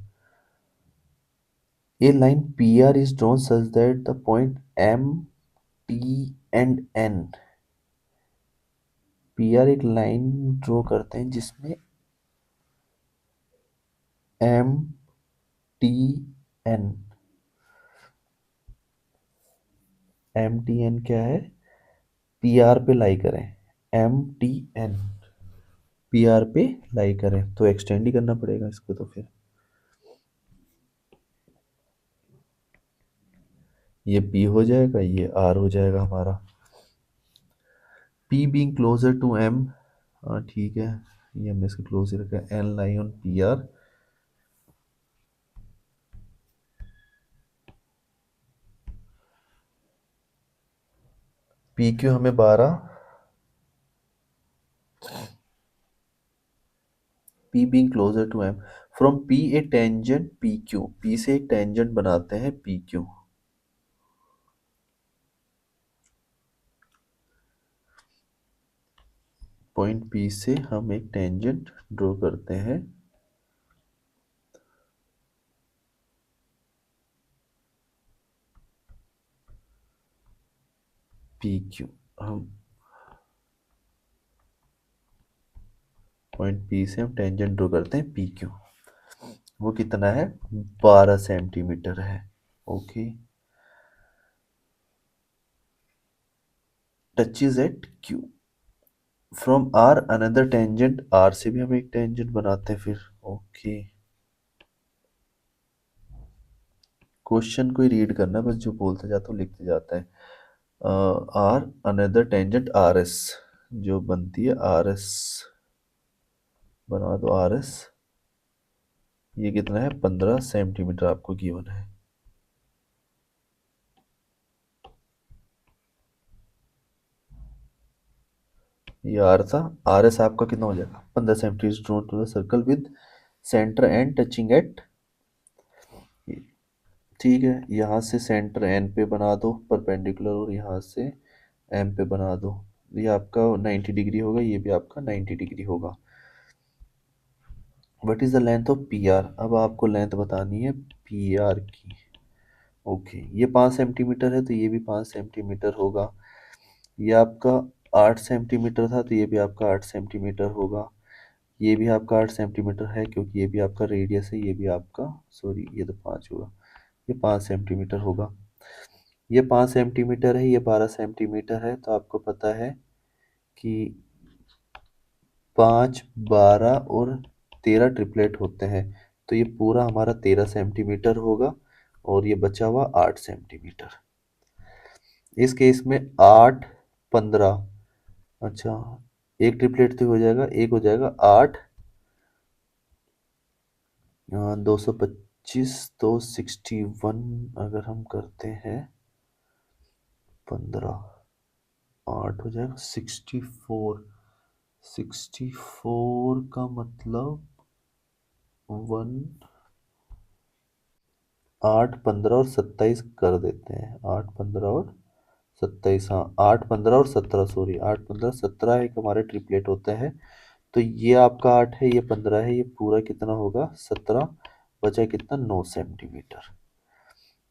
A line PR is drawn such that the point M, T and N, PR एक लाइन ड्रॉ करते हैं जिसमें M, T, N, M, T, N क्या है, PR पे लाई करें। M, T, N PR पे लाई करें, तो एक्सटेंड ही करना पड़ेगा इसको। तो फिर ये P हो जाएगा, ये R हो जाएगा हमारा। P being closer to M, ठीक है, ये हमने इसको क्लोज ही रखा है। N lie on PR, PQ हमें 12, P being closer to M, from P a tangent PQ, P से एक टेंजेंट बनाते हैं PQ। पॉइंट P से हम एक टेंजेंट ड्रॉ करते हैं PQ। हम पॉइंट P से हम टेंजेंट ड्रॉ करते हैं PQ। वो कितना है, 12 सेंटीमीटर है। Okay, touches at Q from R another tangent, R से भी हम एक टेंजेंट बनाते हैं फिर। ओके, क्वेश्चन को ही रीड करना, बस जो बोलते जाता हूँ लिखते जाता है। R अनदर टेंजेंट RS, जो बनती है RS, बना दो RS। ये कितना है, 15 सेंटीमीटर आपको गिवन है। ये R था, RS आपका कितना हो जाएगा, 15 centimetre drawn to the circle with centre and touching at. ठीक है, यहाँ से सेंटर एन पे बना दो परपेंडिकुलर, और यहाँ से एम पे बना दो। ये आपका 90 डिग्री होगा, ये भी आपका 90 डिग्री होगा। What is the length of P R. अब आपको लेंथ बतानी है पी आर की। ओके, ये 5 सेंटीमीटर है तो ये भी 5 सेंटीमीटर होगा। ये आपका 8 सेंटीमीटर था तो ये भी आपका 8 सेंटीमीटर होगा। ये भी आपका 8 सेंटीमीटर है क्योंकि ये भी आपका रेडियस है। ये भी आपका, सॉरी ये तो 5 हुआ, ये 5 सेंटीमीटर होगा। ये 5 सेंटीमीटर है, ये 12 सेंटीमीटर है। तो आपको पता है कि 5, 12 और 13 ट्रिपलेट होते हैं। तो ये पूरा हमारा 13 सेंटीमीटर होगा और ये बचा हुआ 8 सेंटीमीटर। इस केस में 8, 15, अच्छा एक ट्रिपलेट तो हो जाएगा, एक हो जाएगा 8, 225 तो 61 अगर हम करते हैं 15, 8 हो जाएगा 64। 64 का मतलब 1, 8, 15 और 27 कर देते हैं। 8, 15 और 27, हाँ 8, 15 और 17, सॉरी 8, 15, 17 एक हमारे ट्रिपलेट होते हैं। तो ये आपका 8 है, ये 15 है, ये पूरा कितना होगा 17, बचा कितना 9 सेंटीमीटर।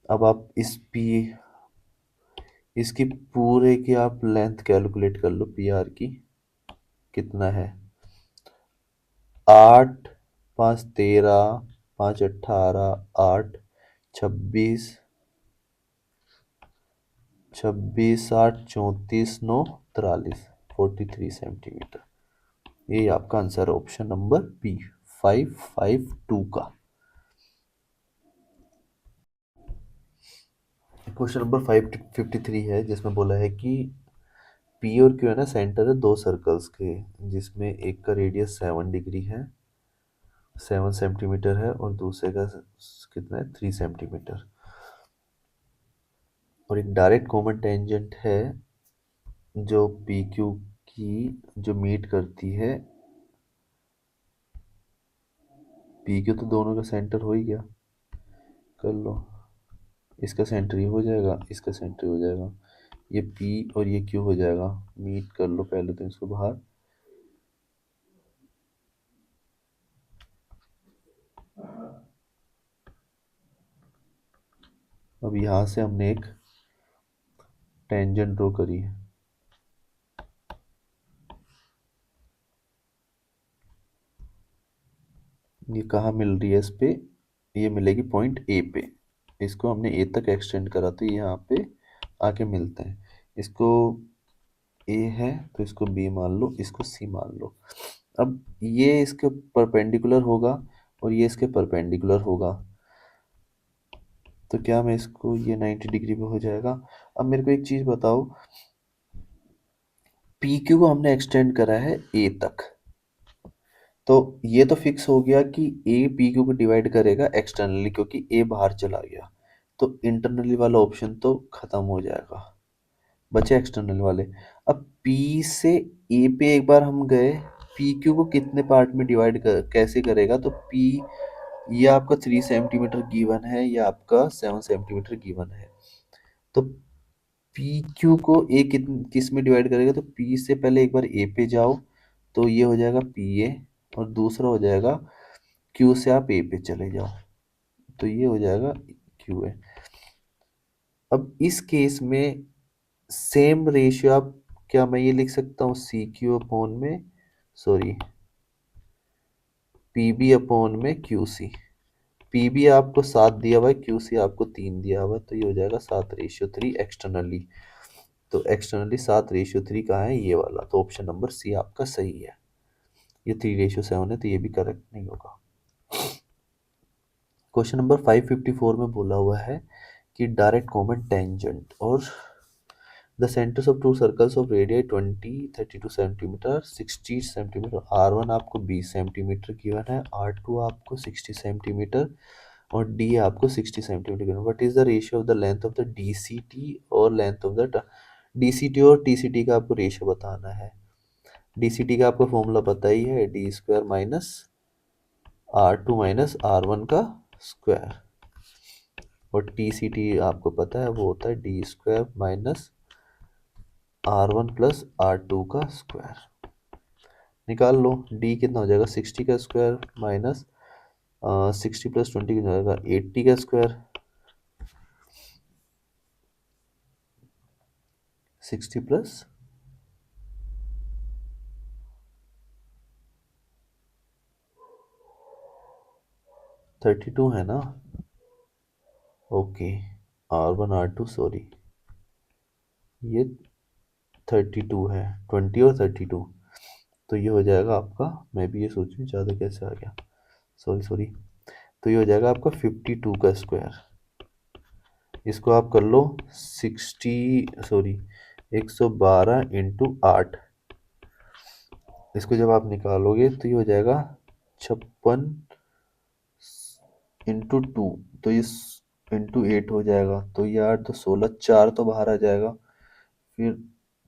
अब आप इसकी पूरे की आप लेंथ कैलकुलेट कर लो पी आर की कितना है। 8, 5, 13, 5, 18, 8, 26, 26, 8, 34, 9, 43, 43 सेंटीमीटर। ये आपका आंसर है ऑप्शन नंबर बी 552 का। क्वेश्चन नंबर 553 है जिसमें बोला है कि पी और क्यू है ना, सेंटर है दो सर्कल्स के, जिसमें एक का रेडियस 7 डिग्री है, 7 सेंटीमीटर है, और दूसरे का कितना है 3 सेंटीमीटर। और एक डायरेक्ट कॉमन टेंजेंट है जो पी क्यू की जो मीट करती है। पी क्यू तो दोनों का सेंटर हो ही गया, कर लो। इसका सेंटर ये हो जाएगा, इसका सेंटर हो जाएगा, ये पी और ये क्यू हो जाएगा। मीट कर लो पहले तो इसको बाहर। अब यहाँ से हमने एक टेंजेंट ड्रॉ करी है। ये कहाँ मिल रही है इस पे, ये मिलेगी पॉइंट ए पे। इसको हमने ए तक एक्सटेंड करा तो यहाँ पे आके मिलते हैं। इसको ए है तो इसको बी मान लो, इसको सी मान लो। अब ये इसके परपेंडिकुलर होगा और ये इसके परपेंडिकुलर होगा। तो क्या मैं इसको, ये 90 डिग्री पे हो जाएगा। अब मेरे को एक चीज़ बताओ, पी क्यू को हमने एक्सटेंड करा है ए तक, तो ये तो फिक्स हो गया कि ए पी क्यू को डिवाइड करेगा एक्सटर्नली क्योंकि ए बाहर चला गया। तो इंटरनली वाला ऑप्शन तो खत्म हो जाएगा, बचे एक्सटर्नल वाले। अब पी से ए पे एक बार हम गए, पी क्यू को कितने पार्ट में डिवाइड कैसे करेगा, तो पी, ये आपका 3 सेंटीमीटर गिवन है, ये आपका 7 सेंटीमीटर गिवन है। तो पी क्यू को ए किस में डिवाइड करेगा, तो पी से पहले एक बार ए पे जाओ तो ये हो जाएगा पी ए, और दूसरा हो जाएगा क्यू से आप ए पे चले जाओ तो ये हो जाएगा क्यू ए। अब इस केस में सेम रेशियो आप, क्या मैं ये लिख सकता हूँ सी क्यू अपॉन में, सॉरी पी बी अपॉन में क्यू सी। पी बी आपको 7 दिया हुआ है, क्यू सी आपको 3 दिया हुआ है, तो ये हो जाएगा 7:3 एक्सटर्नली। तो एक्सटर्नली 7:3 कहाँ है, ये वाला। तो ऑप्शन नंबर सी आपका सही है। ये 3:7 है तो ये भी करेक्ट नहीं होगा। क्वेश्चन नंबर 554 में बोला हुआ है कि डायरेक्ट कॉमन टेंजेंट और the centres of two circles of radius 20, 32 centimetre, 60 centimetre. R1 आपको 20 सेंटीमीटर गिवन है, R2 आपको 60 सेंटीमीटर और D आपको 60 centimetre given. What is the ratio of the length of the DCT और लेंथ ऑफ द DCT और TCT का आपको ratio बताना है। DCT का आपको फॉर्मूला पता ही है, D square minus R2 minus R1 का स्क्वायर। और TCT आपको पता है वो होता है D square minus R1 plus R2 का स्क्वायर। निकाल लो। डी कितना हो जाएगा, 60 का स्क्वायर माइनस 60 प्लस 20 कितना हो जाएगा, 80 का स्क्वायर। 60 प्लस 32 है ना। ओके, R1 R2 सॉरी, ये 32 है, 20 और 32। तो ये हो जाएगा आपका, मैं भी ये सोचूं ज़्यादा कैसे आ गया, सॉरी सॉरी। तो ये हो जाएगा आपका 52 का स्क्वायर। इसको आप कर लो 60 सॉरी 112 × 8। इसको जब आप निकालोगे तो ये हो जाएगा 56 × 2, तो ये × 8 हो जाएगा। तो ये 8 तो 16, 4 तो बाहर आ जाएगा, फिर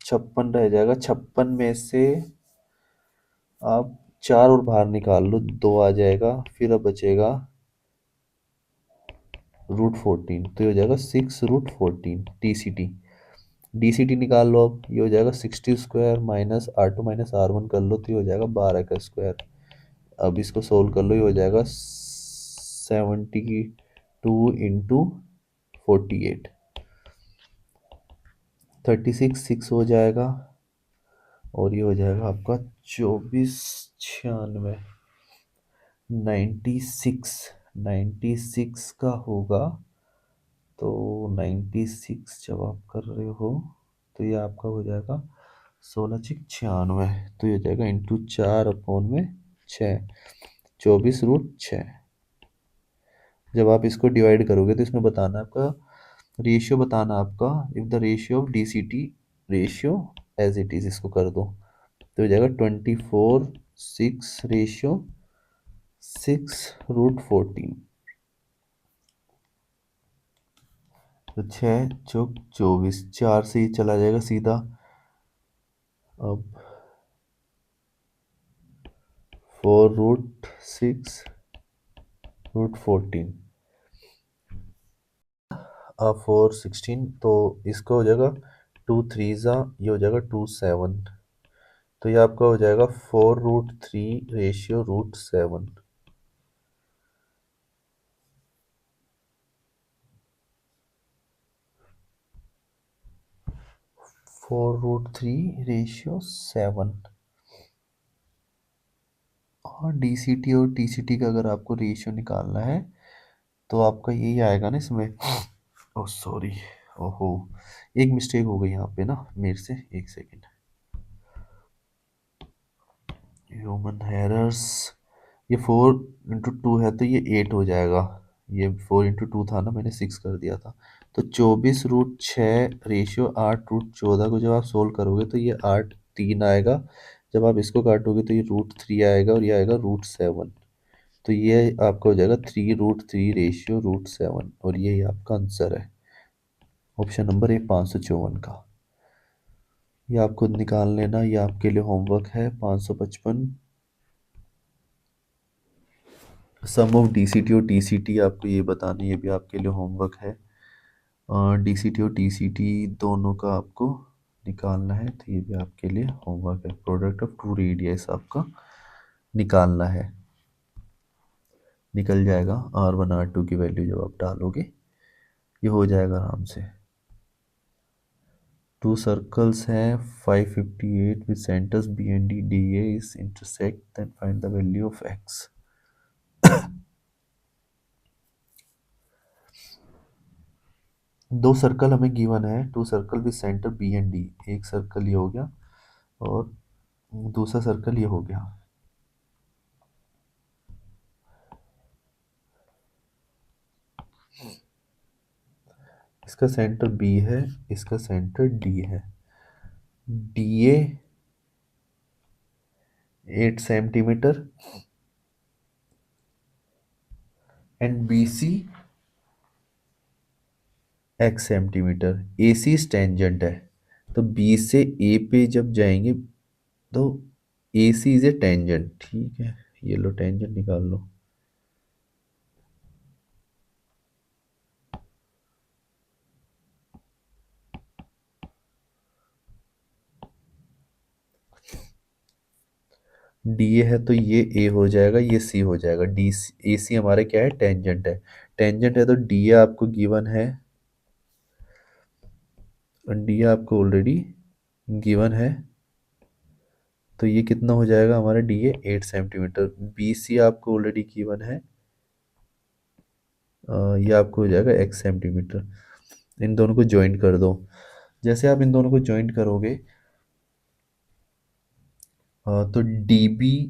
56 रह जाएगा। 56 में से आप 4 और बाहर निकाल लो, 2 आ जाएगा, फिर अब बचेगा √14। तो ये हो जाएगा 6√14 TCT। DCT निकाल लो, अब ये हो जाएगा 60 square minus R2 minus R1 कर लो, तो ये हो जाएगा 12 का स्क्वायर। अब इसको सोल्व कर लो, ये हो जाएगा 72 × 48, 36 हो जाएगा। और ये हो जाएगा आपका 2496, 96 का होगा। तो 96 जब आप कर रहे हो तो ये आपका हो जाएगा 16×96, तो ये हो जाएगा × 4/6, 24√6। जब आप इसको डिवाइड करोगे तो इसमें बताना है आपका रेशियो, बताना आपका if the ratio of DCT ratio as it is, इसको कर दो तो हो जाएगा 24/6 तो 6×4 = 24, 4 से ही चला जाएगा सीधा। अब 4√6 √14, 416, तो इसका हो जाएगा 2 3 ये हो जाएगा 27। तो ये आपका हो जाएगा 4√3 रेशियो √7। 4√3 रेशियो 7। और DCT और TCT का अगर आपको रेशियो निकालना है तो आपका यही आएगा ना इसमें। ओह सॉरी, ओहो, एक मिस्टेक हो गई यहाँ पे ना मेरे से, एक सेकेंड। ह्यूमन एरर्स, ये 4×2 है तो ये 8 हो जाएगा। ये 4×2 था ना, मैंने 6 कर दिया था। तो 24√6 रेशियो 8√14 को जब आप सोल्व करोगे तो ये 8 3 आएगा। जब आप इसको काटोगे तो ये √3 आएगा और ये आएगा √7। तो ये आपका हो जाएगा 3√3 रेशियो √7, और यही आपका आंसर है, ऑप्शन नंबर ए 554 का। ये आप खुद निकाल लेना, ये आपके लिए होमवर्क है। 555 सम ऑफ DCT और TCT आपको ये बताना, ये भी आपके लिए होमवर्क है। DCT और TCT दोनों का आपको निकालना है, तो ये भी आपके लिए होमवर्क है। प्रोडक्ट ऑफ टू रेडियस आपका निकालना है, निकल जाएगा। R1 R2 की वैल्यू जब आप डालोगे ये हो जाएगा आराम से। टू सर्कल्स हैं 558 with centers B and D, DA is intersect, then find the value of x। दो सर्कल हमें गिवन है, two circle with centre B and D। एक सर्कल ये हो गया और दूसरा सर्कल ये हो गया। इसका सेंटर B है, इसका सेंटर D है। DA 8 centimetre and BC x centimetre. AC tangent है, तो B से A पे जब जाएंगे तो AC इज ए टेंजेंट, ठीक है। ये लो टेंजेंट निकाल लो। डी ए है तो ये ए हो जाएगा, ये सी हो जाएगा। डी ए सी हमारे क्या है, टेंजेंट है। टेंजेंट है तो डी ए आपको गिवन है, डी ए आपको ऑलरेडी गिवन है, तो ये कितना हो जाएगा हमारा D A 8 centimetre. B C आपको ऑलरेडी गिवन है, ये आपको हो जाएगा एक्स सेंटीमीटर। इन दोनों को ज्वाइन कर दो। जैसे आप इन दोनों को ज्वाइन करोगे तो डी बी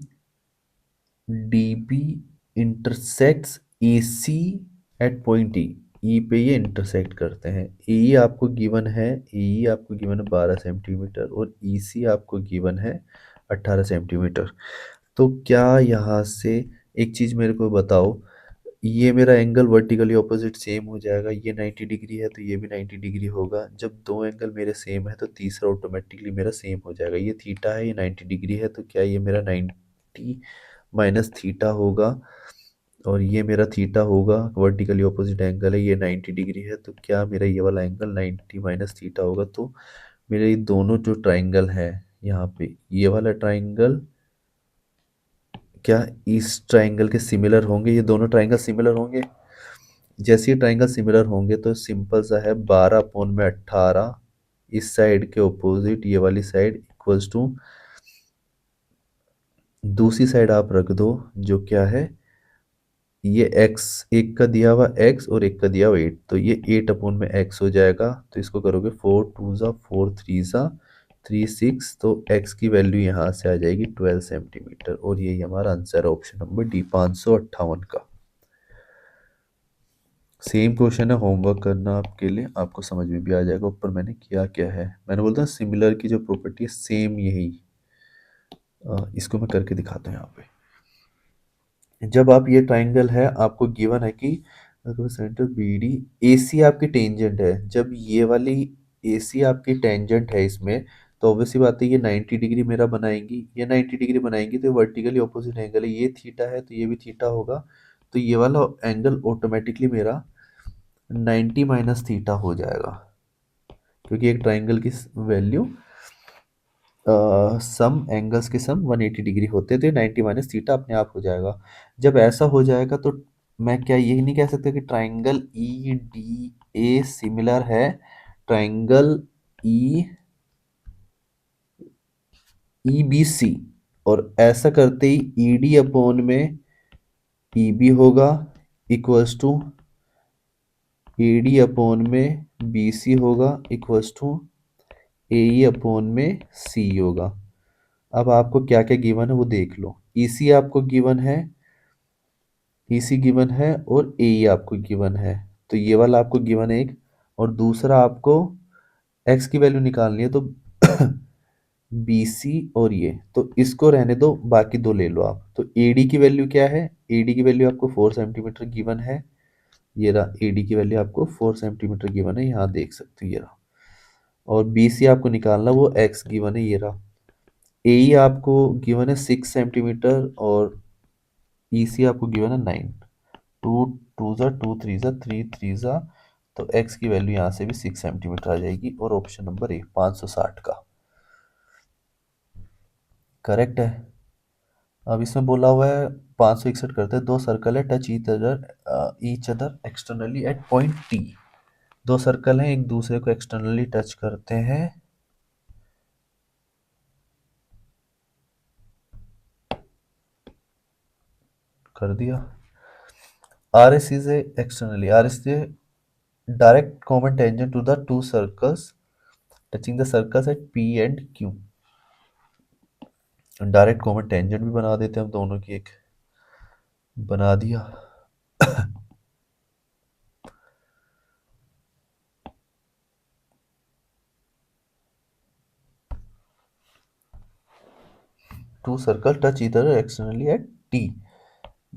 इंटरसेक्ट्स ए सी एट पॉइंट ई। ई पे ये इंटरसेक्ट करते हैं। ई आपको गिवन है, ई आपको गिवन है 12 सेंटीमीटर और ई सी आपको गिवन है 18 सेंटीमीटर। तो क्या यहाँ से एक चीज़ मेरे को बताओ, ये मेरा एंगल वर्टिकली ऑपोजिट सेम हो जाएगा, ये 90 डिग्री है तो ये भी 90 डिग्री होगा। जब दो एंगल मेरे सेम है तो तीसरा ऑटोमेटिकली मेरा सेम हो जाएगा। ये थीटा है, ये 90 डिग्री है, तो क्या ये मेरा 90 माइनस थीटा होगा, और ये मेरा थीटा होगा, वर्टिकली ऑपोजिट एंगल है, ये 90 डिग्री है, तो क्या मेरा ये वाला एंगल 90 माइनस थीटा होगा। तो मेरे ये दोनों जो ट्राइंगल है यहाँ पे, ये वाला ट्राइंगल क्या इस ट्राइंगल के सिमिलर होंगे, ये दोनों ट्राइंगल सिमिलर होंगे। जैसे ही ट्राइंगल सिमिलर होंगे तो सिंपल सा है, 12/18 इस साइड के ऑपोजिट ये वाली साइड इक्वल्स टू दूसरी साइड आप रख दो, जो क्या है, ये x, एक का दिया हुआ x और एक का दिया हुआ 8, तो ये 8/x हो जाएगा। तो इसको करोगे 4 2 ज़ा 4 3 ज़ा 3 6, तो x की वैल्यू यहाँ से आ जाएगी 12 सेंटीमीटर, और यही हमारा आंसर है ऑप्शन नंबर डी, 558 का। सेम क्वेश्चन है, होमवर्क करना आपके लिए, आपको समझ में भी आ जाएगा ऊपर मैंने किया क्या है। मैंने बोलता हूँ सिमिलर की जो प्रॉपर्टी है सेम यही, इसको मैं करके दिखाता हूँ यहाँ पे। जब आप ये ट्राइंगल है आपको गिवन है कि सेंटर बी डी, ए सी आपकी टेंजेंट है, जब ये वाली ए सी आपकी टेंजेंट है इसमें, तो ऑब्वियसली बात है ये 90 डिग्री मेरा बनाएंगी, ये 90 डिग्री बनाएंगी, तो वर्टिकली ऑपोजिट एंगल है, ये थीटा है तो ये भी थीटा होगा, तो ये वाला एंगल ऑटोमेटिकली मेरा 90 माइनस थीटा हो जाएगा, क्योंकि एक ट्राइंगल की वैल्यू सम एंगल्स के सम 180 डिग्री होते हैं, तो 90 माइनस थीटा अपने आप हो जाएगा। जब ऐसा हो जाएगा तो मैं क्या यही नहीं कह सकता कि triangle E D A similar है triangle E E B C, और ऐसा करते ही ई डी अपॉन में ई बी होगा equals to A D upon में बी सी होगा equals to A E upon में सी होगा। अब आपको क्या क्या गिवन है वो देख लो। ई सी आपको गिवन है, ई सी गिवन है और ए ई आपको गिवन है, तो ये वाला आपको गिवन है एक, और दूसरा आपको एक्स की वैल्यू निकालनी है, तो बी सी और ये, तो इसको रहने दो, बाकी दो ले लो आप। तो ए डी की वैल्यू क्या है, ए डी की वैल्यू आपको 4 सेंटीमीटर गिवन है, ये रहा ए डी की वैल्यू आपको 4 सेंटीमीटर गिवन है, यहाँ देख सकते हो ये रहा। और बी सी आपको निकालना, वो एक्स गिवन है, ये रहा। ए ई आपको गिवन है 6 सेंटीमीटर और ई सी आपको गिवन है 9। 2 2 ज़ा 2 3 ज़ा 3 3 ज़ा, तो एक्स की वैल्यू यहाँ से भी 6 सेंटीमीटर आ जाएगी, और ऑप्शन नंबर ए 560 का करेक्ट है। अब इसमें बोला हुआ है 561 करते हैं, दो सर्कल है touch each other externally at point T. दो सर्कल हैं एक दूसरे को एक्सटर्नली टच करते हैं, कर दिया। R S is externally, R S direct common tangent to the two circles touching the circles at P and Q. Direct common tangent भी बना देते हैं हम दोनों की, एक बना दिया। टू सर्कल टच इधर एक्सटर्नली एट टी,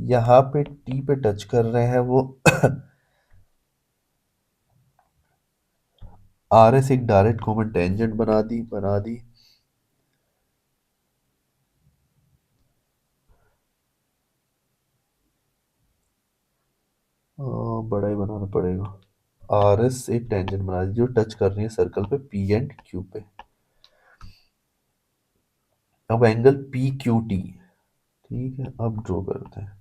यहाँ पे टी पे टच कर रहे हैं वो। आर एस एक डायरेक्ट कॉमन टेंजेंट बना दी। बड़ा ही बनाना पड़ेगा। आर एस एक टेंजेंट बना दी जो टच कर रही है सर्कल पे पी एंड क्यू पे। अब एंगल पी क्यू टी, ठीक है, अब ड्रॉ करते हैं।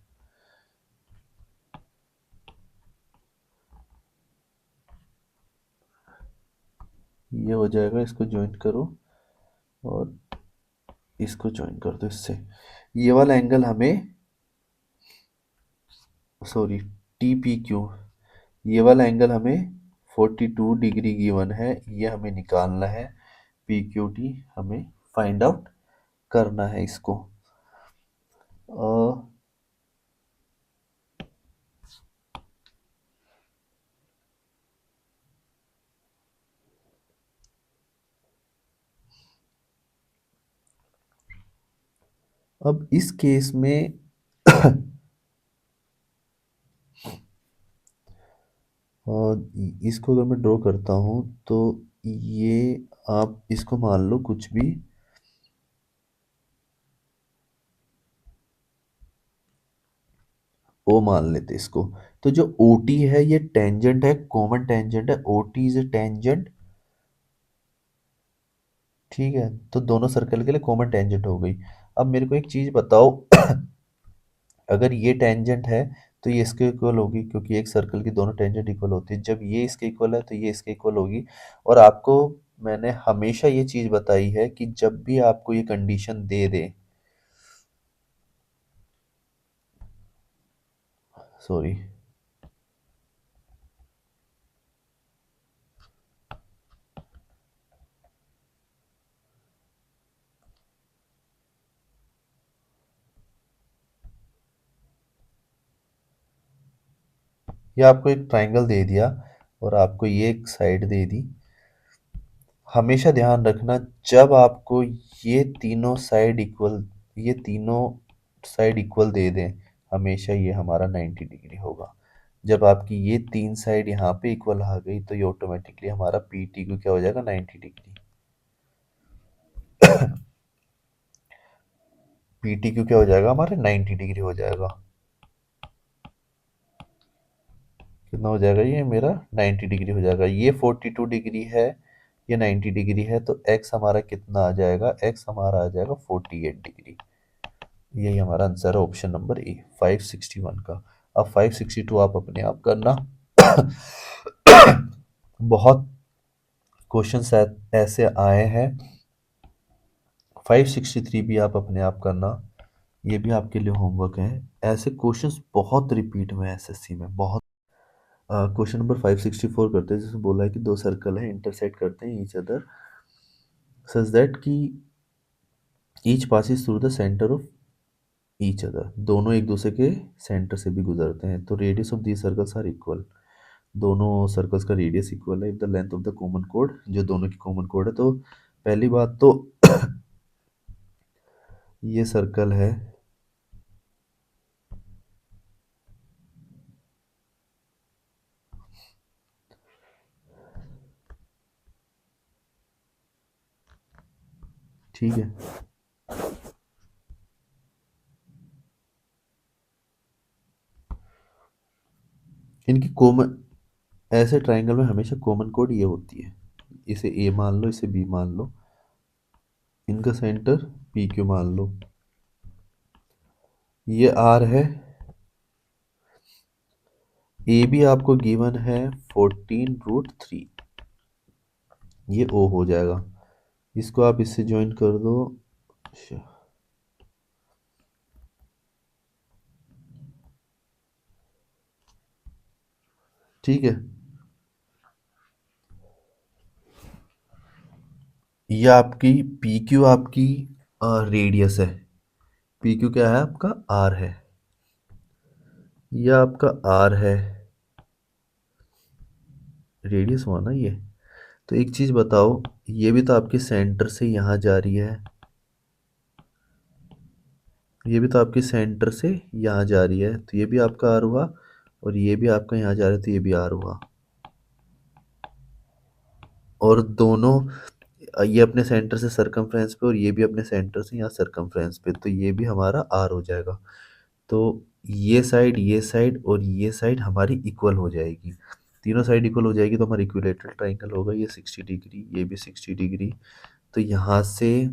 ये हो जाएगा, इसको ज्वाइन करो और इसको ज्वाइन कर दो इससे। ये वाला एंगल हमें, सॉरी, टी पी क्यू, ये वाला एंगल हमें 42 डिग्री गिवन है, ये हमें निकालना है। पी क्यू टी हमें फाइंड आउट करना है इसको। अ, अब इस केस में इसको अगर मैं ड्रॉ करता हूँ तो ये, आप इसको मान लो कुछ भी, ओ मान लेते इसको। तो जो ओ टी है ये टेंजेंट है, कॉमन टेंजेंट है, O T is a tangent. ठीक है, तो दोनों सर्कल के लिए कॉमन टेंजेंट हो गई। अब मेरे को एक चीज बताओ, अगर ये टेंजेंट है तो ये इसके इक्वल होगी, क्योंकि एक सर्कल की दोनों टेंजेंट इक्वल होती है। जब ये इसके इक्वल है तो ये इसके इक्वल होगी। और आपको मैंने हमेशा ये चीज बताई है कि जब भी आपको ये कंडीशन दे दे, सॉरी, ये आपको एक ट्रायंगल दे दिया और आपको ये एक साइड दे दी। हमेशा ध्यान रखना, जब आपको ये तीनों साइड इक्वल दे दें, हमेशा ये हमारा 90 डिग्री होगा। जब आपकी ये तीन साइड यहाँ पे इक्वल आ गई तो ये ऑटोमेटिकली हमारा पी टी क्यू क्या हो जाएगा, 90 डिग्री। पी टी क्यू क्या हो जाएगा हमारे, 90 डिग्री हो जाएगा। कितना हो जाएगा ये मेरा, 90 डिग्री हो जाएगा। ये 42 डिग्री है, ये 90 डिग्री है, तो एक्स हमारा कितना आ जाएगा, एक्स हमारा आ जाएगा 48 डिग्री। यही हमारा आंसर है, ऑप्शन नंबर ए, 561 का। अब 562 आप अपने आप करना। बहुत क्वेश्चंस ऐसे आए हैं। 563 भी आप अपने आप करना, ये भी आपके लिए होमवर्क है। ऐसे क्वेश्चंस बहुत रिपीट हुए हैं एसएससी में, बहुत। क्वेश्चन नंबर 564 करते हैं, जिसमें बोला है कि दो सर्कल हैं, इंटरसेक्ट करते हैं ईच अदर सच दैट कि each passes through the centre of each other, दोनों एक दूसरे के सेंटर से भी गुजरते हैं। तो radius of the circles are equal, दोनों सर्कल्स का रेडियस इक्वल है। If the length of the common कोड, जो दोनों की कॉमन कोड है, तो पहली बात तो ये सर्कल है, ठीक है। इनकी कॉमन, ऐसे ट्रायंगल में हमेशा कॉमन कोड ये होती है। इसे ए मान लो, इसे बी मान लो, इनका सेंटर पी क्यू मान लो, ये आर है, ए भी आपको गिवन है 14√3, ये ओ हो जाएगा। इसको आप इससे ज्वाइन कर दो। अच्छा, ठीक है, ये आपकी पी क्यू आपकी रेडियस है, पी क्यू क्या है आपका, आर है, ये आपका आर है, रेडियस हुआ ना ये। तो एक चीज बताओ, ये भी तो आपके सेंटर से यहाँ जा रही है, ये भी तो आपके सेंटर से यहाँ जा रही है, तो ये भी आपका आर हुआ, और ये भी आपका यहाँ जा रहा है तो ये भी आर हुआ। और दोनों, ये अपने सेंटर से सरकमफ्रेंस पे और ये भी अपने सेंटर से यहाँ सरकमफ्रेंस पे, तो ये भी हमारा आर हो जाएगा। तो ये साइड और ये साइड हमारी इक्वल हो जाएगी, तीनों साइड इक्वल हो जाएगी, तो हमारा इक्विलेटरल ट्रायंगल होगा। ये 60 डिग्री, ये भी 60 डिग्री, तो यहाँ से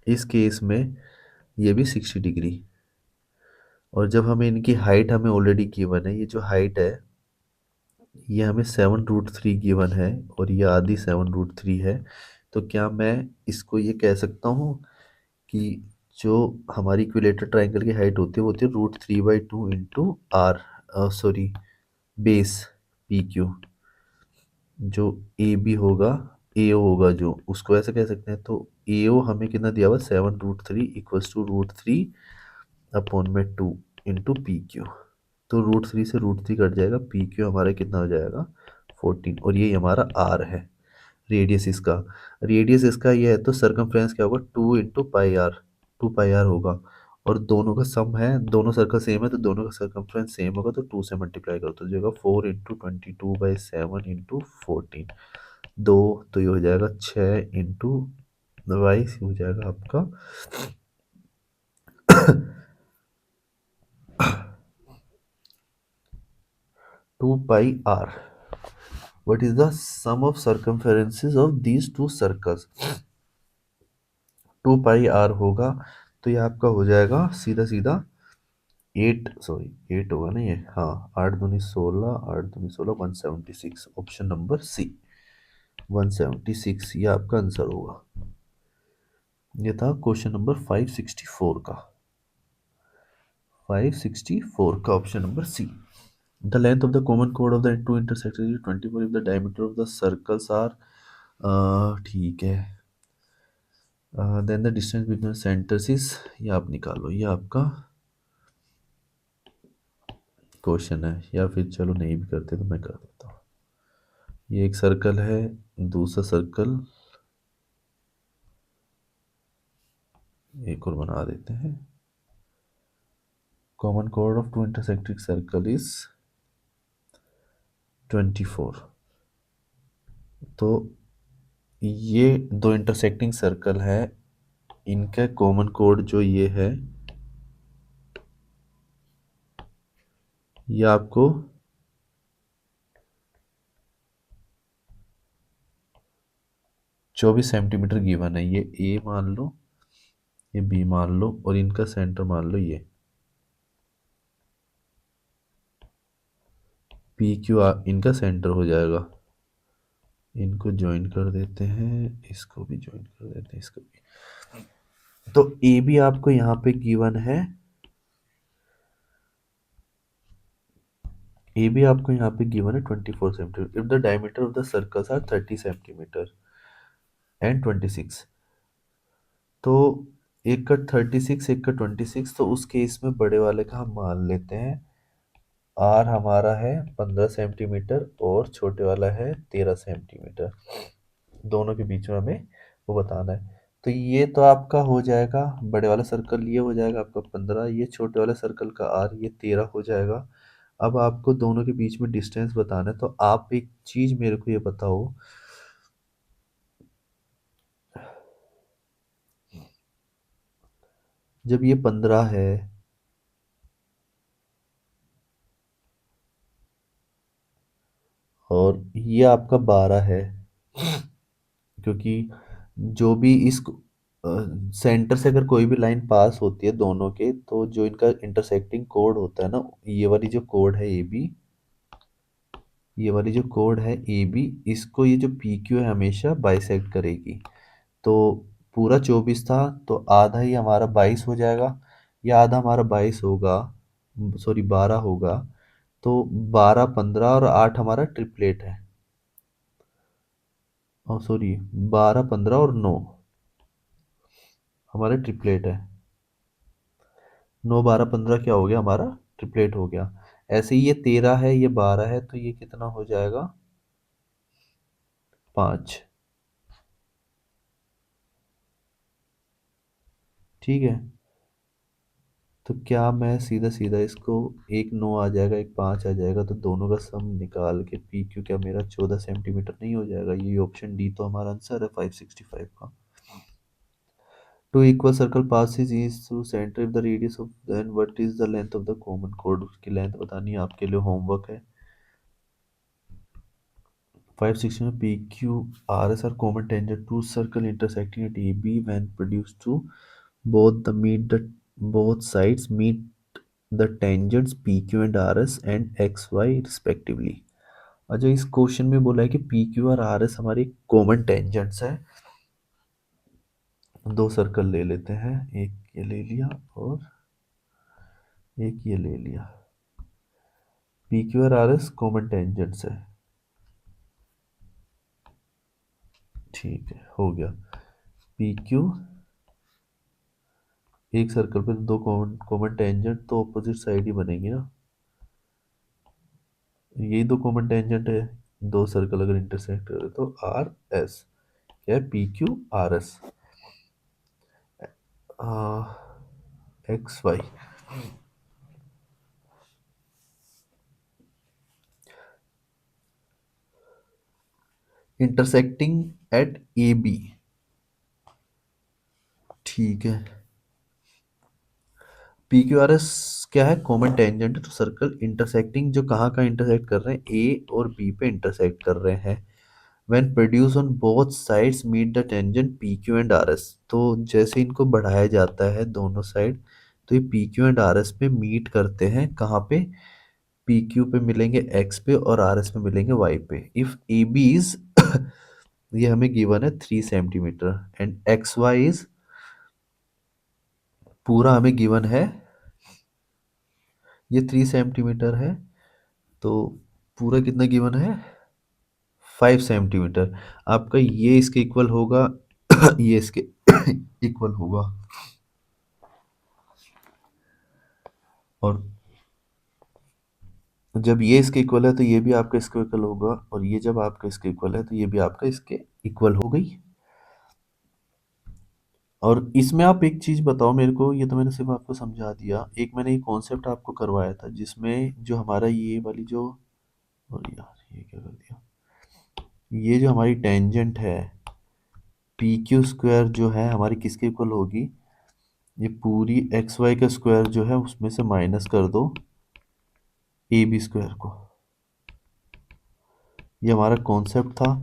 इस केस में ये भी 60 डिग्री। और जब हमें इनकी हाइट हमें ऑलरेडी गिवन है, ये जो हाइट है ये हमें 7√3 गिवन है और ये आधी 7√3 है। तो क्या मैं इसको ये कह सकता हूँ कि जो हमारी इक्विलेटर ट्राइंगल की हाइट होती है वो होती है √3/2 into R, sorry, base P Q. जो ए बी होगा, ए ओ होगा जो, उसको ऐसे कह सकते हैं। तो ए ओ हमें कितना दिया हुआ, 7√3 equals to √3/2 into P Q. तो √3 से √3 कट जाएगा, पी क्यू हमारा कितना हो जाएगा 14, और ये हमारा आर है रेडियस इसका। रेडियस इसका ये है तो सरकमफ्रेंस क्या होगा, 2 × πr, 2 πr होगा। और दोनों का सम है, दोनों सर्कल सेम है तो दोनों का सरकमफ्रेंस सेम होगा, तो 2 से मल्टीप्लाई करो तो जो होगा 4 × 22/7 इंटू 14, दो, तो ये हो जाएगा 6 × 22 हो जाएगा आपका 2 πr। What is the sum of circumferences of these two circles? 2 πr होगा, तो ये आपका हो जाएगा सीधा सीधा 8, सॉरी 8 होगा ना ये, हाँ, 8 दूनी 16, 8 दूनी 16, 176, ऑप्शन नंबर सी 176 ये आपका आंसर होगा। ये था क्वेश्चन नंबर 564 का, 564 का option number C. The length of the common कोड of the two intersection is 24 if the diameter of the circles are, ठीक है, then the distance between centres is, ये आप निकालो, ये आपका क्वेश्चन है, या फिर चलो नहीं भी करते तो मैं कर देता हूँ। ये एक सर्कल है, दूसरा सर्कल एक और बना देते हैं। कॉमन कोड of two intersecting circle is 24। तो ये दो इंटरसेक्टिंग सर्कल है, इनका कॉमन कोड जो ये है, ये आपको 24 सेंटीमीटर गिवन है। ये ए मान लो, ये बी मान लो, और इनका सेंटर मान लो ये पी क्यू, इनका सेंटर हो जाएगा। इनको ज्वाइन कर देते हैं, इसको भी ज्वाइन कर देते हैं, इसको भी। तो ए भी आपको यहाँ पे गिवन है, ए भी आपको यहाँ पे गिवन है 24 centimetre if the diameter of the circles are 30 centimetre and 26। तो एक का 36, एक का 26, तो उस केस में बड़े वाले का हम मान लेते हैं आर हमारा है 15 सेंटीमीटर और छोटे वाला है 13 सेंटीमीटर। दोनों के बीच में हमें वो बताना है। तो ये तो आपका हो जाएगा, बड़े वाला सर्कल ये हो जाएगा आपका 15, ये छोटे वाले सर्कल का आर ये 13 हो जाएगा। अब आपको दोनों के बीच में डिस्टेंस बताना है, तो आप एक चीज मेरे को ये बताओ, जब ये 15 है और ये आपका 12 है, क्योंकि जो भी इस सेंटर से अगर कोई भी लाइन पास होती है दोनों के, तो जो इनका इंटरसेक्टिंग कोड होता है ना, ये वाली जो कोड है ए बी, ये वाली जो कोड है ए बी, इसको ये जो पी क्यू है हमेशा बाइसेक्ट करेगी। तो पूरा 24 था, तो आधा ही हमारा 22 हो जाएगा, या आधा हमारा 22 होगा, सॉरी 12 होगा। तो 12, 15 और 8 हमारा ट्रिपलेट है, और सॉरी 12, 15 और 9 हमारा ट्रिपलेट है। 9, 12, 15 क्या हो गया हमारा ट्रिपलेट हो गया। ऐसे ही ये 13 है, ये 12 है, तो ये कितना हो जाएगा 5, ठीक है। तो क्या मैं सीधा सीधा इसको, एक 9 आ जाएगा, एक 5 आ जाएगा, तो दोनों का सम निकाल के पी क्यू क्या मेरा 14 सेंटीमीटर नहीं हो जाएगा। ये ऑप्शन डी तो हमारा आंसर है 565 का। Two equal circle passes is through center if the radius of, then what is the length of the common chord, उसकी लेंथ बतानी है, आपके लिए होमवर्क है। 560 में P Q R S are common tangent to circle intersecting at AB when produced to both the meet the both sides meet the tangents P Q and R S and X Y respectively. अच्छा, इस question में बोला है कि P Q और R S हमारी common tangents है। दो सर्कल ले लेते हैं, एक ये ले लिया और एक ये ले लिया। पी क्यू और आर एस कॉमन टेंजेंट्स है, ठीक है, हो गया। पी क्यू, एक सर्कल पे दो कॉमन कॉमन टेंजेंट तो ऑपोजिट साइड ही बनेगी ना, यही दो कॉमन टेंजेंट है। दो सर्कल अगर इंटरसेक्ट करे तो आर एस, क्या है, P Q R S X Y. Intersecting at A B, ठीक है। पी क्यू आर एस क्या है, कॉमन टेंजेंट है, तो सर्कल इंटरसेक्टिंग जो कहाँ कहाँ इंटरसेक्ट कर रहे हैं, ए और बी पे इंटरसेक्ट कर रहे हैं। When produce on both sides meet the tangent P Q and R S, तो जैसे इनको बढ़ाया जाता है दोनों साइड, तो ये P Q and R S पे मीट करते हैं। कहाँ पे, पी क्यू पे मिलेंगे एक्स पे और आर एस पे मिलेंगे वाई पे। इफ ए बी इज ये हमें गिवन है 3 centimetre and X Y is, पूरा हमें गिवन है ये 3 सेंटीमीटर है, तो पूरा कितना गिवन है, 5 सेंटीमीटर। आपका ये इसके इक्वल होगा ये इसके इक्वल होगा, और जब ये इसके इक्वल है तो ये भी आपका इसके इक्वल होगा, और ये जब आपका इसके इक्वल है तो ये भी आपका इसके इक्वल हो गई। और इसमें आप एक चीज बताओ मेरे को, ये तो मैंने सिर्फ आपको समझा दिया, एक मैंने ये कॉन्सेप्ट आपको करवाया था जिसमें जो हमारा ये वाली जो, और यार ये क्या कर दिया, ये जो हमारी टेंजेंट है पी क्यू स्क्वायर जो है हमारी किसके इक्वल होगी, ये पूरी एक्स वाई का स्क्वायर जो है उसमें से माइनस कर दो ए बी स्क्वायर को, ये हमारा कॉन्सेप्ट था।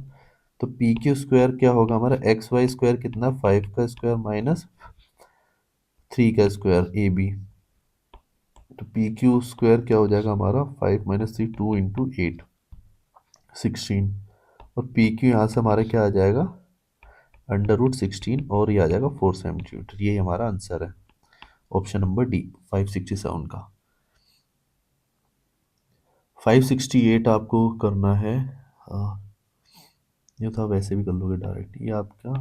तो पी क्यू स्क्वायर क्या होगा हमारा, एक्स वाई स्क्वायर कितना, 5 का स्क्वायर माइनस 3 का स्क्वायर ए बी, तो पी क्यू स्क्वायर क्या हो जाएगा हमारा, 5 - 3 2 × 8 16, और पी क्यू यहाँ से हमारा क्या आ जाएगा, √16, और ये आ जाएगा 4 सेंटीमीटर। ये हमारा आंसर है, ऑप्शन नंबर डी 567 का। 568 आपको करना है, ये तो आप वैसे भी कर लोगे डायरेक्ट, ये आपका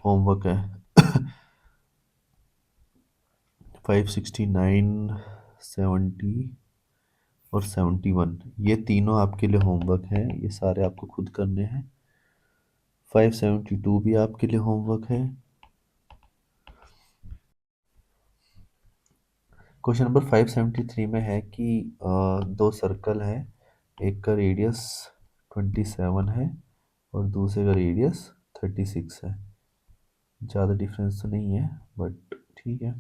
होमवर्क है। 569, 70 और 71, ये तीनों आपके लिए होमवर्क हैं, ये सारे आपको खुद करने हैं। 572 भी आपके लिए होमवर्क है। क्वेश्चन नंबर 573 में है कि दो सर्कल हैं, एक का रेडियस 27 है और दूसरे का रेडियस 36 है। ज़्यादा डिफरेंस तो नहीं है बट ठीक है।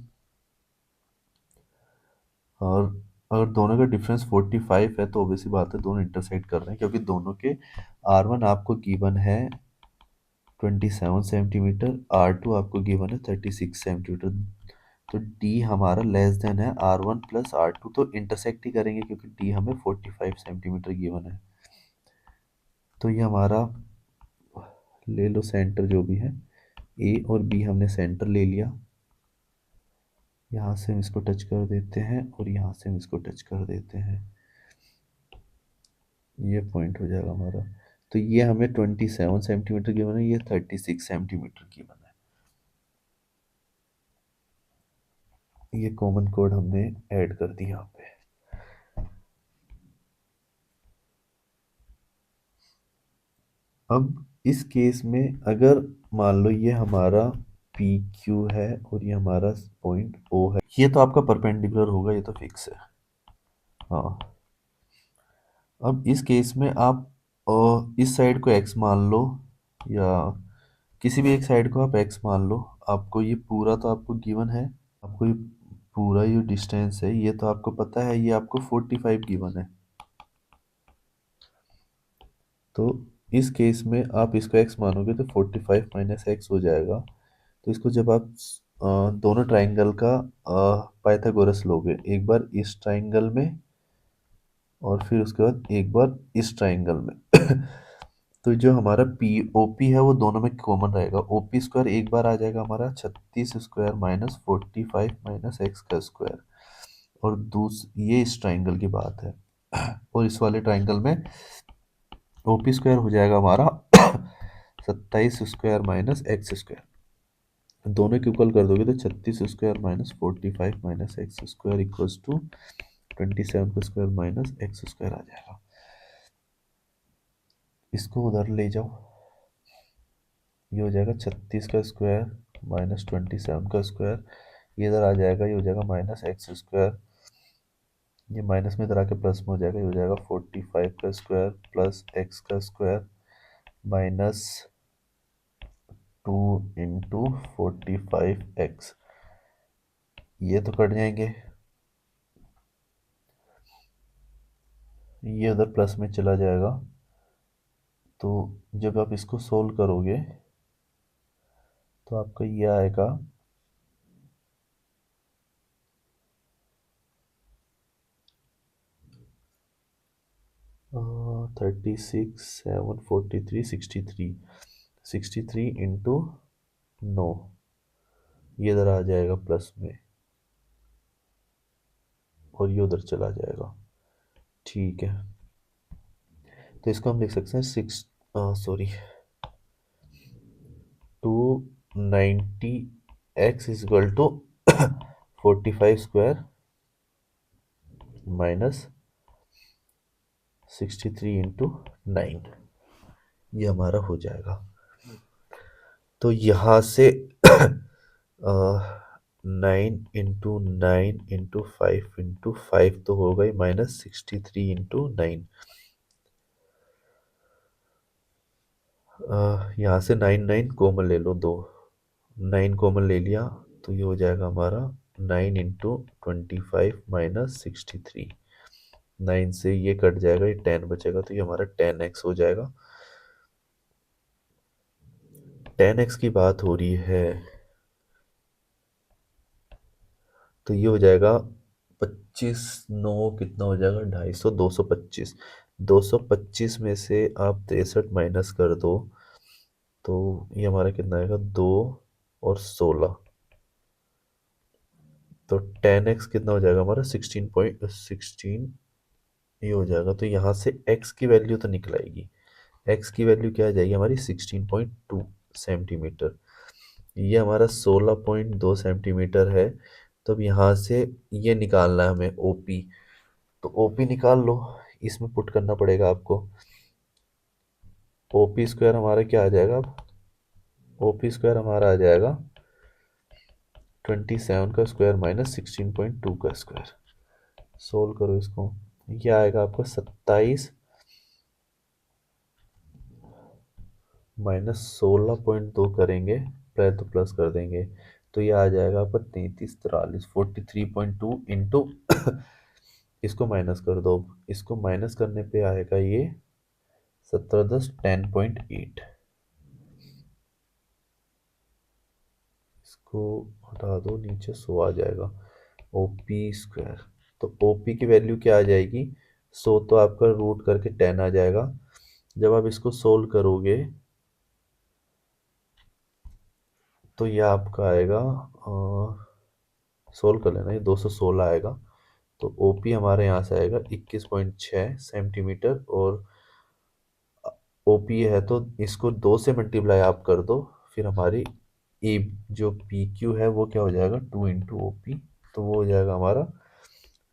और अगर दोनों का डिफरेंस 45 है तो ऑब्वियसली बात है दोनों इंटरसेक्ट कर रहे हैं, क्योंकि दोनों के R1 आपको गिवन है 27 सेंटीमीटर, R2 आपको गिवन है 36 सेंटीमीटर, तो डी हमारा लेस देन है R1 प्लस R2, तो इंटरसेक्ट ही करेंगे क्योंकि डी हमें 45 सेंटीमीटर गिवन है। तो ये हमारा, ले लो सेंटर जो भी है, ए और बी हमने सेंटर ले लिया, यहाँ से हम इसको टच कर देते हैं और यहाँ से हम इसको टच कर देते हैं, ये पॉइंट हो जाएगा हमारा। तो ये हमें 27 सेंटीमीटर गिवन है, ये 36 सेंटीमीटर गिवन है। ये कॉमन कोड हमने ऐड कर दिया यहाँ पे। अब इस केस में अगर मान लो ये हमारा पी क्यू है और ये हमारा पॉइंट ओ है, ये तो आपका परपेंडिकुलर होगा, ये तो फिक्स है। हाँ, अब इस केस में आप इस साइड को x मान लो, या किसी भी एक साइड को आप x मान लो, आपको ये पूरा तो आपको गिवन है, आपको ये पूरा ये डिस्टेंस है ये तो आपको पता है, ये आपको 45 गिवन है। तो इस केस में आप इसको x मानोगे तो 45 - x हो जाएगा। तो इसको जब आप दोनों ट्राइंगल का पाइथागोरस लोगे, एक बार इस ट्राइंगल में और फिर उसके बाद एक बार इस ट्राइंगल में। तो जो हमारा पी ओ पी है वो दोनों में कॉमन रहेगा। ओ पी स्क्वायर एक बार आ जाएगा हमारा 36 स्क्वायर माइनस 45 माइनस एक्स का स्क्वायर, और ये इस ट्राइंगल की बात है। और इस वाले ट्राइंगल में ओ पी स्क्वायर हो जाएगा हमारा 27 स्क्वायर माइनस एक्स स्क्वायर। दोनों के इक्वल कर दोगे तो 36 square minus 45 minus X square equals to 27 का स्क्वायर माइनस एक्स स्क्वायर आ जाएगा। इसको उधर ले जाओ, ये हो जाएगा 36 का स्क्वायर माइनस 27 का स्क्वायर, ये इधर आ जाएगा, ये हो जाएगा माइनस एक्स स्क्वायर, ये माइनस में इधर आके प्लस में हो जाएगा, ये हो जाएगा 45 का स्क्वायर प्लस एक्स का स्क्वायर माइनस 2 इंटू 45x। ये तो कट जाएंगे, ये उधर प्लस में चला जाएगा। तो जब आप इसको सोल्व करोगे तो आपका ये आएगा 36 7 43 63 इंटू 9, ये इधर आ जाएगा प्लस में और ये उधर चला जाएगा। ठीक है, तो इसको हम लिख सकते हैं 290x is equal to 45 square minus 63 into 9, ये हमारा हो जाएगा। तो यहाँ से 9 इंटू 9 इंटू 5 तो हो गई माइनस 63 इंटू 9। यहाँ से 9 कॉमन ले लो, 9 कॉमन ले लिया तो ये हो जाएगा हमारा 9 इंटू 25 माइनस 63। 9 से ये कट जाएगा, ये 10 बचेगा, तो ये हमारा 10x हो जाएगा। 10x की बात हो रही है तो ये हो जाएगा 25 9 कितना हो जाएगा 250, 225। 225 में से आप 63 माइनस कर दो तो ये हमारा कितना आएगा 2 और 16, तो 10x कितना हो जाएगा हमारा 16.16, ये हो जाएगा। तो यहाँ से x की वैल्यू तो निकल आएगी, x की वैल्यू क्या आ जाएगी हमारी 16.2 सेंटीमीटर। ये हमारा 16.2 सेंटीमीटर है। तो अब यहाँ से ये निकालना है हमें OP, तो OP निकाल लो, इसमें पुट करना पड़ेगा आपको। OP स्क्वायर हमारा क्या आ जाएगा अब, OP स्क्वायर हमारा आ जाएगा 27 का स्क्वायर माइनस 16.2 का स्क्वायर। सोल्व करो इसको, ये आएगा आपका 27 माइनस 16.2 करेंगे, पहले तो प्लस कर देंगे, तो ये आ जाएगा आपका 33 43 43.2 इंटू इसको माइनस कर दो, इसको माइनस करने पे आएगा ये 17 10.8। इसको हटा दो, नीचे 100 आ जाएगा OP स्क्वायर। तो OP की वैल्यू क्या आ जाएगी 100, तो आपका रूट करके 10 आ जाएगा। जब आप इसको सोल्व करोगे तो ये आपका आएगा, सोल्व कर लेना, ये 216 आएगा। तो OP हमारे यहाँ से आएगा 21.6 सेंटीमीटर, और OP है तो इसको 2 से मल्टीप्लाई आप कर दो, फिर हमारी ए जो PQ है वो क्या हो जाएगा 2 इंटू OP, तो वो हो जाएगा हमारा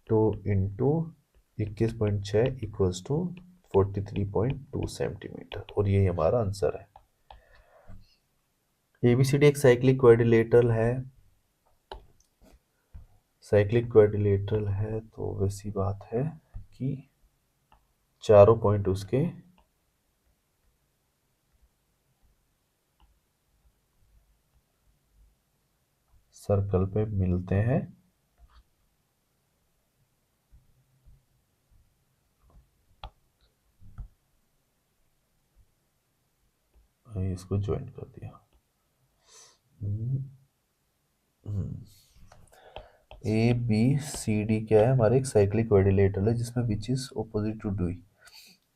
2 इंटू 21.6 इक्वल्स टू 43.2 सेंटीमीटर, और यही हमारा आंसर है। ABCD एक साइक्लिक क्वाड्रिलेटरल है, साइक्लिक क्वाड्रिलेटरल है तो वैसी बात है कि चारों पॉइंट उसके सर्कल पे मिलते हैं। इसको ज्वाइन कर दिया। ए बी सी डी क्या है हमारे, एक साइक्लिक क्वाड्रिलेटरल है जिसमें which is opposite to D,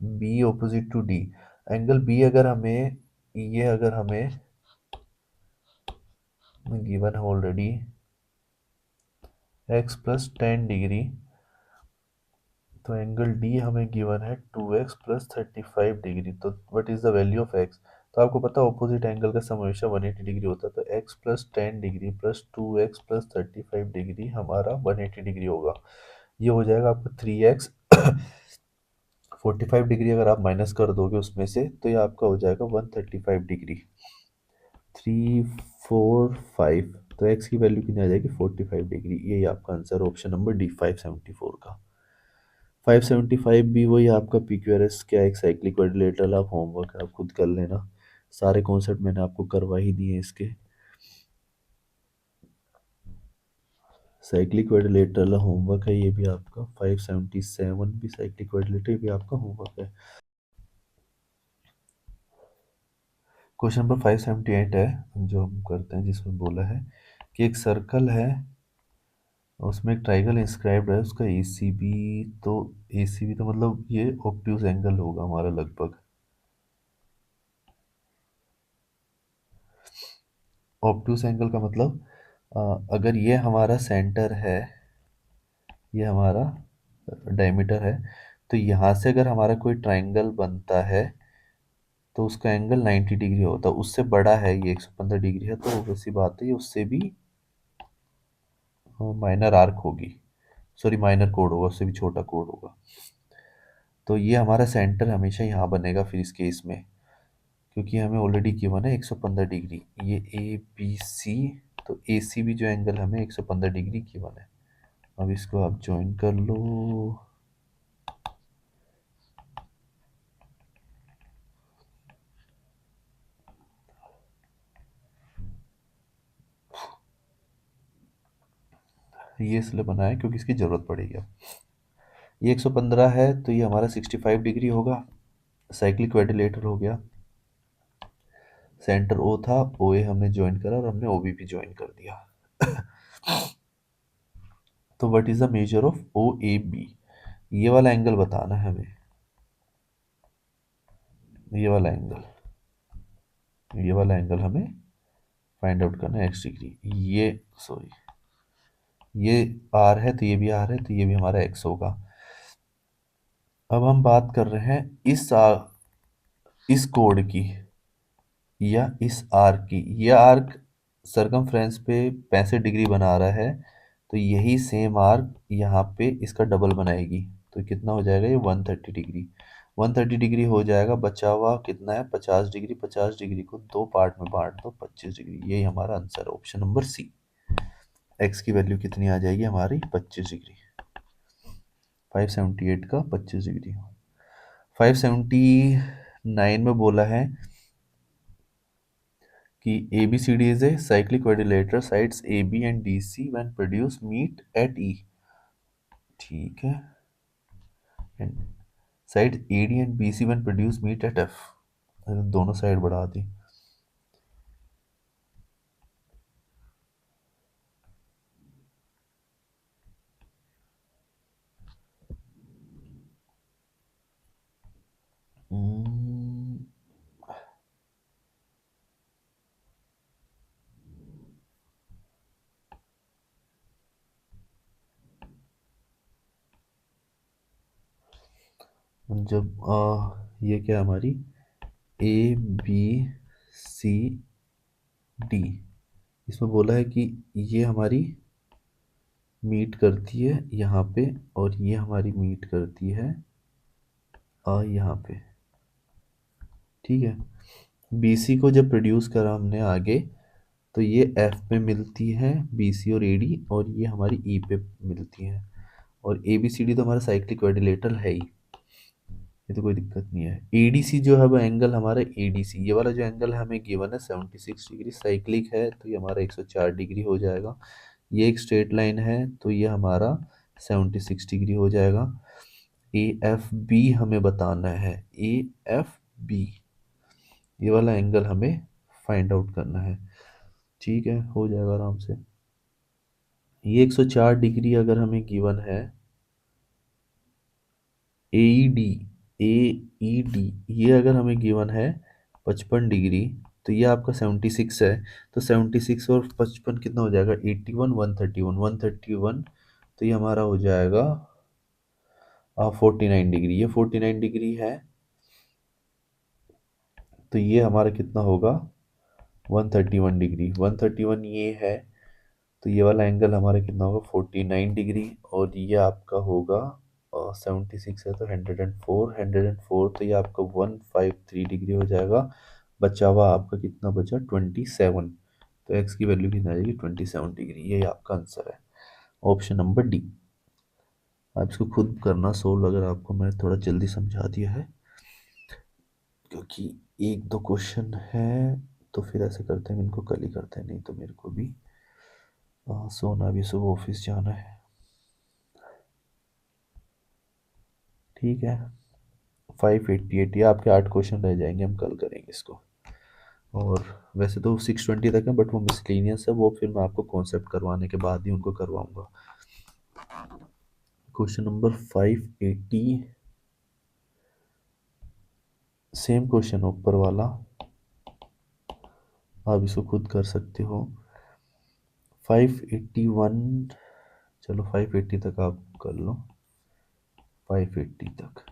B opposite to D. Angle B अगर हमें, ये अगर हमें गिवन है ऑलरेडी x प्लस 10 डिग्री, तो एंगल डी हमें गिवन है 2x प्लस 35 डिग्री। तो what is the value of x? तो आपको पता है ऑपोजिट एंगल का सम हमेशा 180 डिग्री होता है, तो x plus 10 degree plus 2x plus 35 degree हमारा 180 डिग्री होगा। ये हो जाएगा आपका 3x। 45 डिग्री अगर आप माइनस कर दोगे उसमें से तो ये आपका हो जाएगा 135 डिग्री। 3 4 5, तो x की वैल्यू कितनी आ जाएगी 45 डिग्री। यही आपका आंसर ऑप्शन नंबर डी 574 का। 575 भी वही आपका PQRS क्या, एक साइक्लिक क्वाड्रिलेटरल। आप होमवर्क आप खुद कर लेना, सारे कॉन्सेप्ट मैंने आपको करवा ही दिए इसके। साइक्लिक क्वाड्रिलेटरल होमवर्क है ये भी आपका। 577 भी साइक्लिक क्वाड्रिलेटरल भी आपका होमवर्क है। क्वेश्चन नंबर 578 है जो हम करते हैं, जिसमें बोला है कि एक सर्कल है, उसमें एक ट्राइंगल इंस्क्राइब्ड है, उसका ACB, तो ACB तो मतलब ये ऑब्ट्यूज एंगल होगा हमारा लगभग। ऑब्ट्यूज एंगल का मतलब अगर ये हमारा सेंटर है, ये हमारा डायमीटर है, तो यहाँ से अगर हमारा कोई ट्राइंगल बनता है तो उसका एंगल 90 डिग्री होता है। उससे बड़ा है ये 115 डिग्री है, तो वैसी बात है ये उससे भी माइनर आर्क होगी, सॉरी माइनर कोड होगा, उससे भी छोटा कोड होगा। तो ये हमारा सेंटर हमेशा यहाँ बनेगा फिर इस केस में, क्योंकि हमें ऑलरेडी गिवन है 115 डिग्री, ये ABC, तो ACB जो एंगल हमें 115 डिग्री गिवन है। अब इसको आप ज्वाइन कर लो। ये इसलिए बनाया क्योंकि इसकी ज़रूरत पड़ेगी अब। ये 115 है तो ये हमारा 65 डिग्री होगा, साइक्लिक क्वाड्रिलेटरल हो गया। सेंटर O था, OA हमने ज्वाइन करा और हमने OB भी ज्वाइन कर दिया। तो what is the measure of OAB? ये वाला एंगल बताना है हमें, ये वाला एंगल, ये वाला एंगल हमें फाइंड आउट करना है x डिग्री। ये सॉरी, ये R है तो ये भी R है, तो ये भी हमारा x होगा। अब हम बात कर रहे हैं इस कोड की या इस आर्क की। ये आर्क सरकमफ्रेंस पे 65 डिग्री बना रहा है, तो यही सेम आर्क यहाँ पे इसका डबल बनाएगी, तो कितना हो जाएगा ये 130 डिग्री। 130 डिग्री हो जाएगा, बचा हुआ कितना है 50 डिग्री। 50 डिग्री को दो पार्ट में बांट दो, 25 डिग्री। यही हमारा आंसर है ऑप्शन नंबर सी। एक्स की वैल्यू कितनी आ जाएगी हमारी 25 डिग्री। 578 का 25 डिग्री। 579 में बोला है कि ABCD is a cyclic quadrilateral, sides AB and DC when produced meet at E। ठीक है, and sides AD and BC when produced meet at F। दोनों साइड बढ़ा दी। हम्म, जब ये क्या हमारी ABCD, इसमें बोला है कि ये हमारी मीट करती है यहाँ पे, और ये हमारी मीट करती है यहाँ पे। ठीक है, BC को जब प्रोड्यूस करा हमने आगे, तो ये F पे मिलती है BC और AD, और ये हमारी E पे मिलती है। और ABCD तो हमारा साइक्लिक क्वाड्रिलेटरल है ही, ये तो कोई दिक्कत नहीं है। ADC जो है वो एंगल हमारा ADC, ये वाला जो एंगल हमें गिवन है 76 डिग्री, साइक्लिक है तो ये हमारा 104 डिग्री हो जाएगा। ये एक स्ट्रेट लाइन है तो ये हमारा 76 डिग्री हो जाएगा। AFB हमें बताना है, AFB ये वाला एंगल हमें फाइंड आउट करना है। ठीक है, हो जाएगा आराम से। ये 104 डिग्री अगर हमें गिवन है, AED, AED ये अगर हमें गिवन है 55 डिग्री, तो ये आपका 76 है। तो 76 और 55 कितना हो जाएगा, 81, 131, 131, तो ये हमारा हो जाएगा 49 डिग्री। ये 49 डिग्री है, तो ये हमारा कितना होगा, 131 डिग्री। 131 ये है, तो ये वाला एंगल हमारा कितना होगा, 49 डिग्री। और ये आपका होगा 76 है तो 104, 104, तो ये आपका 153 डिग्री हो जाएगा। बचा हुआ आपका कितना बचा, 27। तो एक्स की वैल्यू कितना आ जाएगी, 27 डिग्री। ये आपका आंसर है, ऑप्शन नंबर डी। आप इसको खुद करना सोल्व, अगर आपको मैं थोड़ा जल्दी समझा दिया है, क्योंकि एक दो क्वेश्चन है। तो फिर ऐसे करते हैं, इनको कल ही करते हैं, नहीं तो मेरे को भी सोना भी, सुबह ऑफिस जाना है। ठीक है, 588, ये आपके 8 क्वेश्चन रह जाएंगे, हम कल करेंगे इसको। और वैसे तो 620 तक है, बट वो मिसलेनियस है, वो फिर मैं आपको कॉन्सेप्ट करवाने के बाद ही उनको करवाऊंगा। क्वेश्चन नंबर 580, सेम क्वेश्चन ऊपर वाला, आप इसको खुद कर सकते हो। 581, चलो 580 तक आप कर लो, 580 तक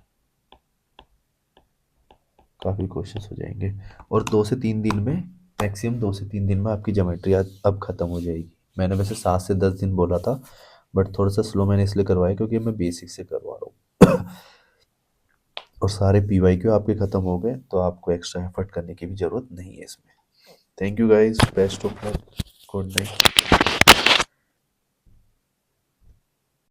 काफ़ी क्वेश्चंस हो जाएंगे। और 2 से 3 दिन में, मैक्सिमम 2 से 3 दिन में आपकी ज्योमेट्री अब ख़त्म हो जाएगी। मैंने वैसे 7 से 10 दिन बोला था, बट थोड़ा सा स्लो मैंने इसलिए करवाया क्योंकि मैं बेसिक से करवा रहा हूँ। और सारे PYQ आपके ख़त्म हो गए, तो आपको एक्स्ट्रा एफर्ट करने की भी ज़रूरत नहीं है इसमें। Thank you guys, best of luck, good night.